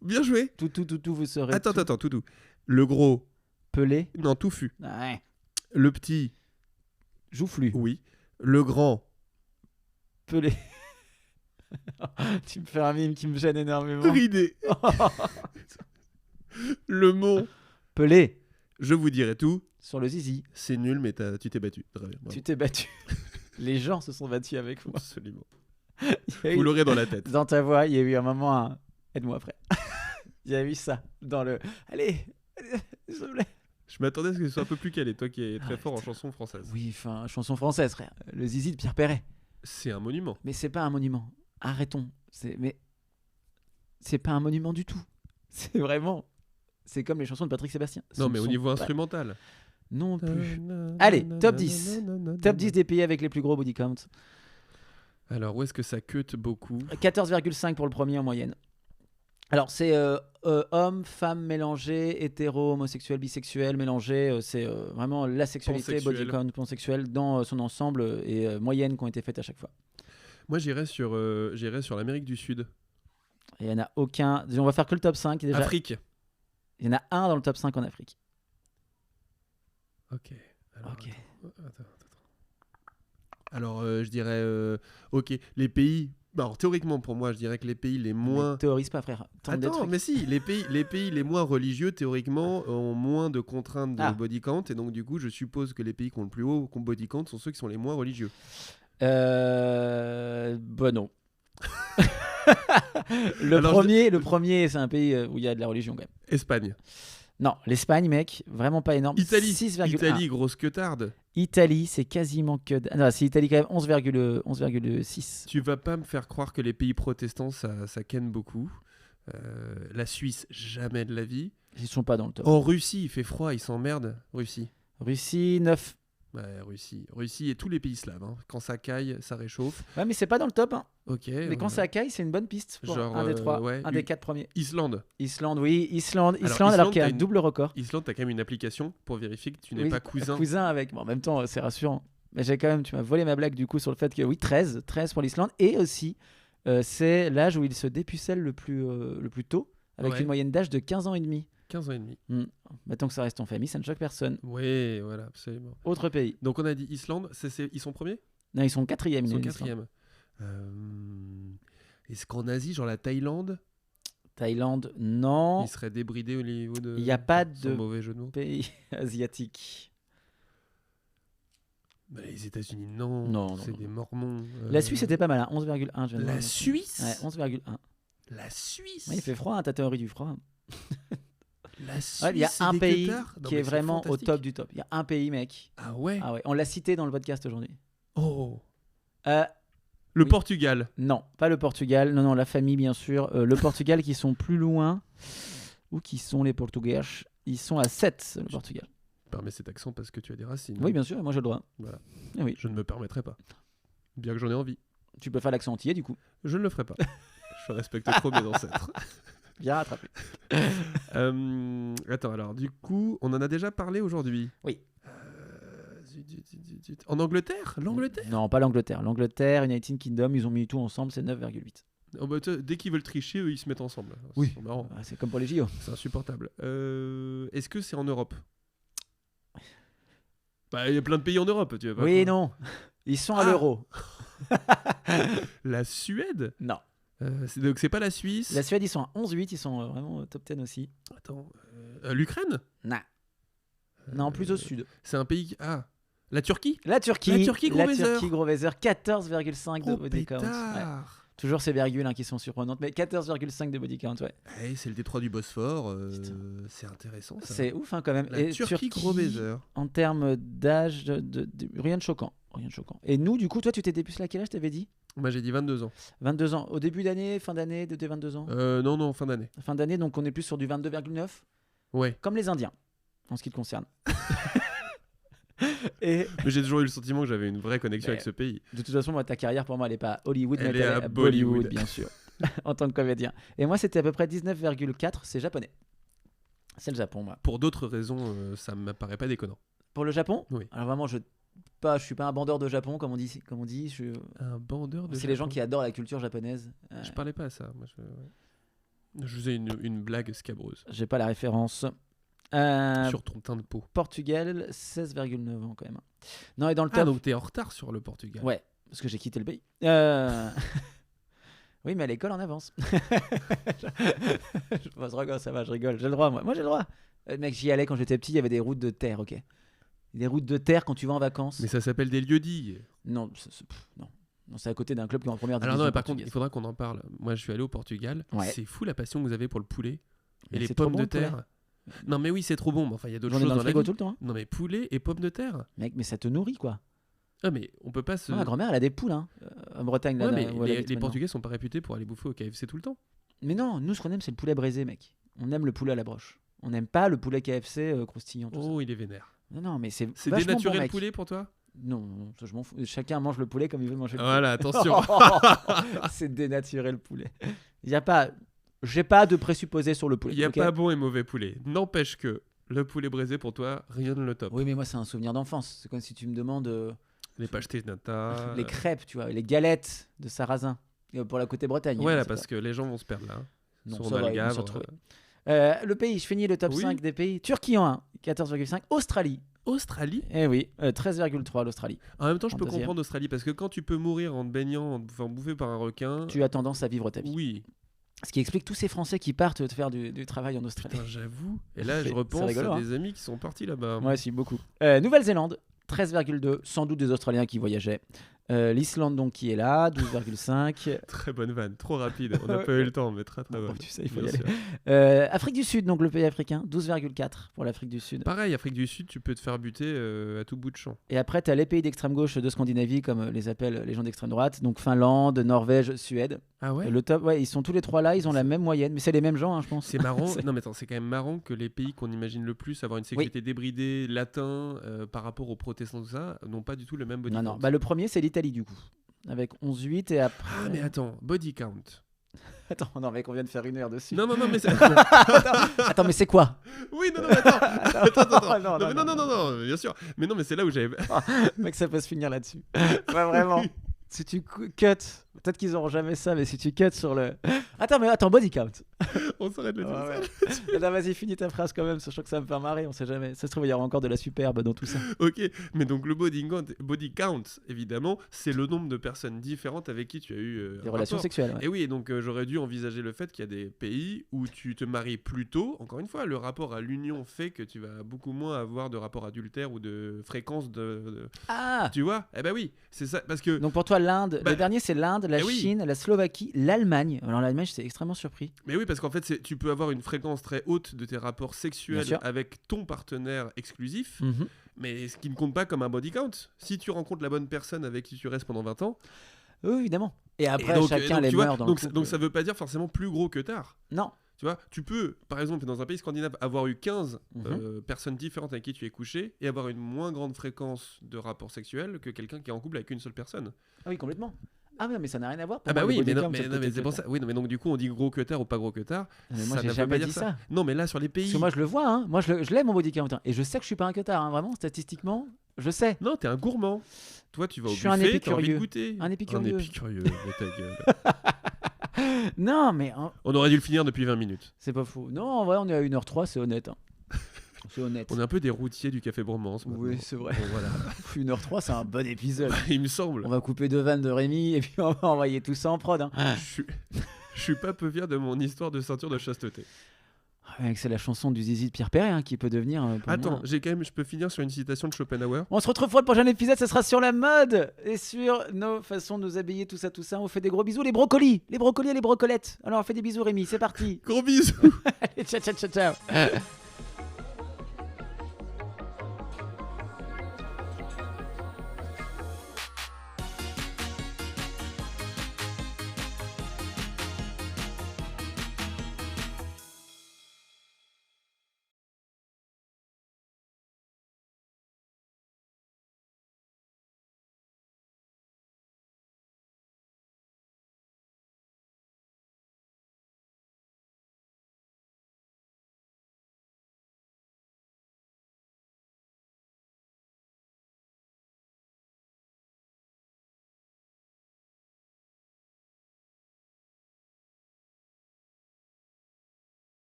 bien joué. Tout, vous saurez. Attends, tout. Le gros. Pelé. Non, touffu. Ouais. Le petit. Joufflu. Oui. Le grand. Pelé. Tu me fais un mime qui me gêne énormément. Ridé. Le mot. Pelé. Je vous dirai tout. Sur le zizi. C'est nul, mais tu t'es battu. Très bien. Tu t'es battu. Les gens se sont battus avec moi. Absolument. Vous l'aurez dans la tête. Dans ta voix, il y a eu un moment, aide-moi après. Il y a eu ça dans le. Allez, s'il te plaît. Je m'attendais à ce que ce soit un peu plus calé, toi qui es très Ah, fort en putain. chanson française. Oui, enfin, chanson française, frère. Le zizi de Pierre Perret. C'est un monument. Mais c'est pas un monument. Arrêtons. Mais c'est pas un monument du tout. C'est vraiment. C'est comme les chansons de Patrick Sébastien. Non, Ce mais ne au sont niveau pas- instrumental. Non plus. Allez, top 10. Top 10 des pays avec les plus gros body count. Alors, où est-ce que ça cut beaucoup 14,5 pour le premier en moyenne. Alors, c'est hommes, femmes mélangés, hétéro, homosexuels, bisexuels mélangés. C'est vraiment la sexualité, Pansexuel. body count, pansexuel dans son ensemble et moyenne qui ont été faites à chaque fois. Moi, j'irais sur l'Amérique du Sud. Et il n'y en a aucun. On va faire que le top 5. Déjà. Afrique. Il y en a un dans le top 5 en Afrique. Ok. Alors, Ok. attends. Alors, je dirais... ok, les pays... Alors, théoriquement, pour moi, je dirais que les pays les moins... Mais théorise pas, frère. Tente des Attends, trucs. mais si, les pays les moins religieux, théoriquement, ont moins de contraintes de Ah. body count, et donc du coup, je suppose que les pays qui ont le plus haut body count sont ceux qui sont les moins religieux. Bah non. le Alors, premier, c'est un pays où il y a de la religion quand même. Espagne. Non, l'Espagne, mec, vraiment pas énorme. Italie. 6,1. Italie, grosse queutarde. Italie, c'est quasiment que. Non, c'est Italie quand même 11,6. Tu vas pas me faire croire que les pays protestants, ça ken beaucoup. La Suisse, jamais de la vie. Ils sont pas dans le top. En Russie, il fait froid, ils s'emmerdent. Russie. Russie, 9. Ouais, Russie et tous les pays slaves. Hein. Quand ça caille, ça réchauffe. Ouais, mais c'est pas dans le top. Hein. Ok. Mais quand ça caille, c'est une bonne piste pour Genre, un des trois, ouais, un des 4 premiers. Islande. Islande, oui, Islande, Islande, alors qu'il y a t'as un une- double record. Islande, t'as quand même une application pour vérifier que tu n'es Oui, pas cousin. Cousin avec. Bon, en même temps, c'est rassurant. Mais j'ai quand même, tu m'as volé ma blague du coup sur le fait que oui, 13 pour l'Islande. Et aussi, c'est l'âge où il se dépucelle le plus tôt, avec Ouais. une moyenne d'âge de 15 ans et demi. 15 ans et demi. Maintenant que ça reste en famille, ça ne choque personne. Oui, voilà, absolument. Autre pays. Donc on a dit Islande, ils sont premiers. Non, ils sont quatrième. Ils sont l'Islande. quatrième. Est-ce qu'en Asie, genre la Thaïlande, Thaïlande, non. ils seraient débridés au niveau de... Il y a pas sans de- mauvais jeu de mots. Pays asiatique. Bah, les États-Unis, non. Non, c'est non. des mormons. La Suisse était pas mal, hein, 11,1. je viens de voir. La Suisse Ouais, 11,1. La Suisse Ouais, il fait froid, hein, ta théorie du froid. La Suisse, Ouais, il y a c'est un des pays queutards Non, qui mais est c'est vraiment fantastique. au top du top. Il y a un pays, mec. Ah ouais, Ah ouais, on l'a cité dans le podcast aujourd'hui. Oh Euh, Le Oui. Portugal. non, pas le Portugal. Non, la famille, bien sûr. Le Portugal qui sont plus loin. Où qui sont les Portugais? Ils sont à 7, le Portugal. Je permets cet accent parce que tu as des racines. Oui, bien sûr, moi j'ai le droit. Voilà. Eh oui, Je ne me permettrai pas. Bien que j'en ai envie. tu peux faire l'accent antillais du coup. Je ne le ferai pas. Je respecte trop mes ancêtres. Bien rattrapé. Attends, alors du coup, on en a déjà parlé aujourd'hui. Oui. Zut. En Angleterre L'Angleterre Non, pas l'Angleterre. L'Angleterre, United Kingdom, ils ont mis tout ensemble, c'est 9,8. Oh, bah, dès qu'ils veulent tricher, eux, ils se mettent ensemble. Oui. C'est marrant. Ah, c'est comme pour les JO. C'est insupportable. Est-ce que c'est en Europe Bah, il y a plein de pays en Europe, tu vois. Oui, non. Ils sont à Ah. l'euro. La Suède Non. Donc c'est pas la Suisse. La Suède, ils sont à 11,8. Ils sont vraiment au top 10 aussi. Attends. L'Ukraine Non. Non, plus au sud. C'est un pays. Ah, la Turquie La Turquie. La Turquie, gros baiser. Turquie, gros baiser. 14,5 de Oh body count. Ouais. pétard Toujours ces virgules qui sont surprenantes, mais 14,5 de body count, ouais. Eh, c'est le détroit du Bosphore. Putain. C'est intéressant ça. C'est ouf hein, quand même. La Et Turquie, gros baiser. En termes d'âge, rien de choquant. Rien de choquant. Et nous, du coup, toi, tu t'es dépucelé à quel âge, t'avais dit? Moi j'ai dit 22 ans. 22 ans. Au début d'année, fin d'année, de tes 22 ans? Non, fin d'année. Fin d'année, donc on est plus sur du 22,9. Ouais. Comme les Indiens, en ce qui te concerne. Et Mais j'ai toujours eu le sentiment que j'avais une vraie connexion Mais- avec ce pays. de toute façon, moi, ta carrière, pour moi, elle n'est pas à Hollywood, Elle mais est elle à est à Bollywood. Bollywood, bien sûr, en tant que comédien. Et moi, c'était à peu près 19,4, c'est japonais. C'est le Japon, moi. Pour d'autres raisons, ça m'apparaît pas déconnant. Pour le Japon, Oui. alors vraiment, je suis pas un bandeur de Japon, comme on dit. Un bandeur de C'est les gens Japon. qui adorent la culture japonaise. Je parlais pas à ça. Moi, je faisais une blague scabreuse J'ai pas la référence. sur ton teint de peau. Portugal, 16,9 ans quand même. Non, et dans le Ah, top. donc t'es en retard sur le Portugal. Ouais, parce que j'ai quitté le pays. Oui, mais à l'école en avance. Ça va, je rigole. J'ai le droit, moi. Moi, j'ai le droit. Mec, j'y allais quand j'étais petit, il y avait des routes de terre, ok. Des routes de terre quand tu vas en vacances. Mais ça s'appelle des lieux-dits. Non, non. Non, c'est à côté d'un club qui est en première division. Alors non, mais par contre, portugaise. il faudra qu'on en parle. Moi, je suis allé au Portugal. Ouais. C'est fou la passion que vous avez pour le poulet et Mais les c'est trop pommes bon, de le poulet. terre. Non, mais oui, c'est trop bon. Mais enfin, il y a d'autres J'en ai choses dans dans le la frigo vie. tout le temps. Hein. Non, mais poulet et pommes de terre. Mec, mais ça te nourrit quoi. Ah, mais on peut pas se. Ma grand-mère, elle a des poules hein, en Bretagne. Là, Ouais, mais où elle habite les maintenant. Portugais sont pas réputés pour aller bouffer au KFC tout le temps. Mais non, nous, ce qu'on aime, c'est le poulet braisé, mec. On aime le poulet à la broche. On n'aime pas le poulet KFC croustillant. Tout ça. Oh, il est vénère. Non, mais c'est C'est vachement dénaturé bon, le mec. poulet pour toi? Non, ça, je m'en fous. Chacun mange le poulet comme il veut manger le Voilà, poulet. attention. C'est dénaturer le poulet. Il y a pas... J'ai pas de présupposés sur le poulet. Il n'y a ok pas bon et mauvais poulet. N'empêche que le poulet braisé pour toi, rien ne le top. Oui, mais moi, c'est un souvenir d'enfance. C'est comme si tu me demandes Les pâchetés nata. les crêpes, tu vois, les galettes de sarrasin pour la côté Bretagne. Ouais, hein, là, c'est parce pas- que les gens vont se perdre là. Non, Sur ça va, ils vont se Malgavre, retrouver. Le pays, je finis le top Oui. 5 des pays. Turquie en 1, 14,5. Australie. Australie. Eh oui, 13,3 l'Australie. En même temps, je En peux deuxième. comprendre Australie parce que quand tu peux mourir en te baignant, en te faisant bouffer par un requin. Tu as tendance à vivre ta vie. Oui, Ce qui explique tous ces Français qui partent faire du travail en Australie. putain, j'avoue. Et là, C'est- je repense c'est rigolo, à hein. des amis qui sont partis là-bas. Ouais, si, beaucoup. Nouvelle-Zélande, 13,2. Sans doute des Australiens qui voyageaient. L'Islande, donc, qui est là, 12,5. Très bonne vanne, trop rapide. On n'a pas eu le temps, mais très très Bon, bonne. tu sais, il faut Bien y aller. sûr. Afrique du Sud, donc le pays africain, 12,4 pour l'Afrique du Sud. Pareil, Afrique du Sud, tu peux te faire buter à tout bout de champ. Et après, tu as les pays d'extrême gauche de Scandinavie, comme les appellent les gens d'extrême droite, donc Finlande, Norvège, Suède. Ah ouais. Le top, ouais, ils sont tous les trois là, ils ont la même moyenne, mais c'est les mêmes gens, hein, je pense. C'est marrant. C'est- Non, mais attends, c'est quand même marrant que les pays qu'on imagine le plus avoir une sécurité débridée, latin, par rapport aux protestants, tout ça, n'ont pas du tout le même body Non, count. non. Bah, le premier, c'est l'Italie, du coup, avec 11,8 et après. Ah, mais attends, body count. Attends, non, mec, on vient de faire 1 heure dessus. Non, non, non, mais c'est. Attends, mais c'est quoi Oui, non, non, mais attends. Attends. Non, Non, mais non, bien sûr. Mais non, mais c'est là où j'avais. Mec, ça peut se finir là-dessus. Ouais, vraiment. Si tu cut, peut-être qu'ils auront jamais ça, mais si tu cut sur le. Attends, body count. On s'arrête là. Ouais, ouais. Non, vas-y, finis ta phrase quand même, sachant que ça va me faire marrer, on sait jamais. Ça se trouve, il y aura encore de la superbe dans tout ça. Ok, mais donc le body count, évidemment, c'est le nombre de personnes différentes avec qui tu as eu Des un relations rapport. sexuelles. Ouais. Et oui, et donc j'aurais dû envisager le fait qu'il y a des pays où tu te maries plus tôt. Encore une fois, le rapport à l'union fait que tu vas beaucoup moins avoir de rapport adultère ou de fréquence Ah Tu vois? Eh ben oui, c'est ça, parce que... Donc pour toi, l'Inde, Bah, le dernier c'est l'Inde, la eh oui. Chine, la Slovaquie, l'Allemagne. Alors l'Allemagne, j'étais extrêmement surpris. Mais oui, parce qu'en fait, tu peux avoir une fréquence très haute de tes rapports Bien sexuels sûr. avec ton partenaire exclusif, Mhm. mais ce qui ne compte pas comme un body count. Si tu rencontres la bonne personne avec qui tu restes pendant 20 ans, Oui, évidemment. Et après, et donc, chacun donc, les tu vois, mœurs dans donc, le couple. donc ça veut pas dire forcément plus gros que tard. Non. Tu vois, tu peux, par exemple, dans un pays scandinave, avoir eu 15 Mhm. personnes différentes avec qui tu es couché et avoir une moins grande fréquence de rapports sexuels que quelqu'un qui est en couple avec une seule personne. Ah oui, complètement. Ah oui, mais ça n'a rien à voir. Pour Ah bah moi, le oui, body mais, count, mais, c'est non, mais peut-être c'est pour le ça. Oui, non, mais donc du coup, on dit gros que tard ou pas gros que tard. cas. Mais moi, Ça j'ai ne veut jamais pas dit dire ça. Non, mais là, sur les pays... Parce que moi, je le vois. Hein. Moi, je l'ai, mon body count. Hein. Et je sais que je suis pas un cutard. Hein. Vraiment, statistiquement, je sais. Non, t'es un gourmand. Toi, tu vas au Je suis un buffet, t'as envie de épicurieux. goûter. Un épicurieux. Un épicurieux, mais ta gueule. Non, mais hein, On aurait dû le finir depuis 20 minutes. c'est pas faux. Non, en vrai, on est à 1h03, c'est honnête. Hein. C'est honnête. On est un peu des routiers du Café Bromance. Oui, maintenant. c'est vrai. Bon, voilà. 1h03, c'est un bon épisode. Il me semble. On va couper 2 vannes de Rémi et puis on va envoyer tout ça en prod. Hein. Je suis pas peu fier de mon histoire de ceinture de chasteté. Mec, c'est la chanson du Zizi de Pierre Perret hein, qui peut devenir. Pour Attends, moi- je peux finir sur une citation de Schopenhauer. On se retrouve pour le prochain épisode, ça sera sur la mode et sur nos façons de nous habiller, tout ça. On vous fait des gros bisous. Les brocolis et les brocolettes. Alors, on fait des bisous, Rémi, c'est parti. Gros bisous. Allez, ciao, ciao, ciao, ciao.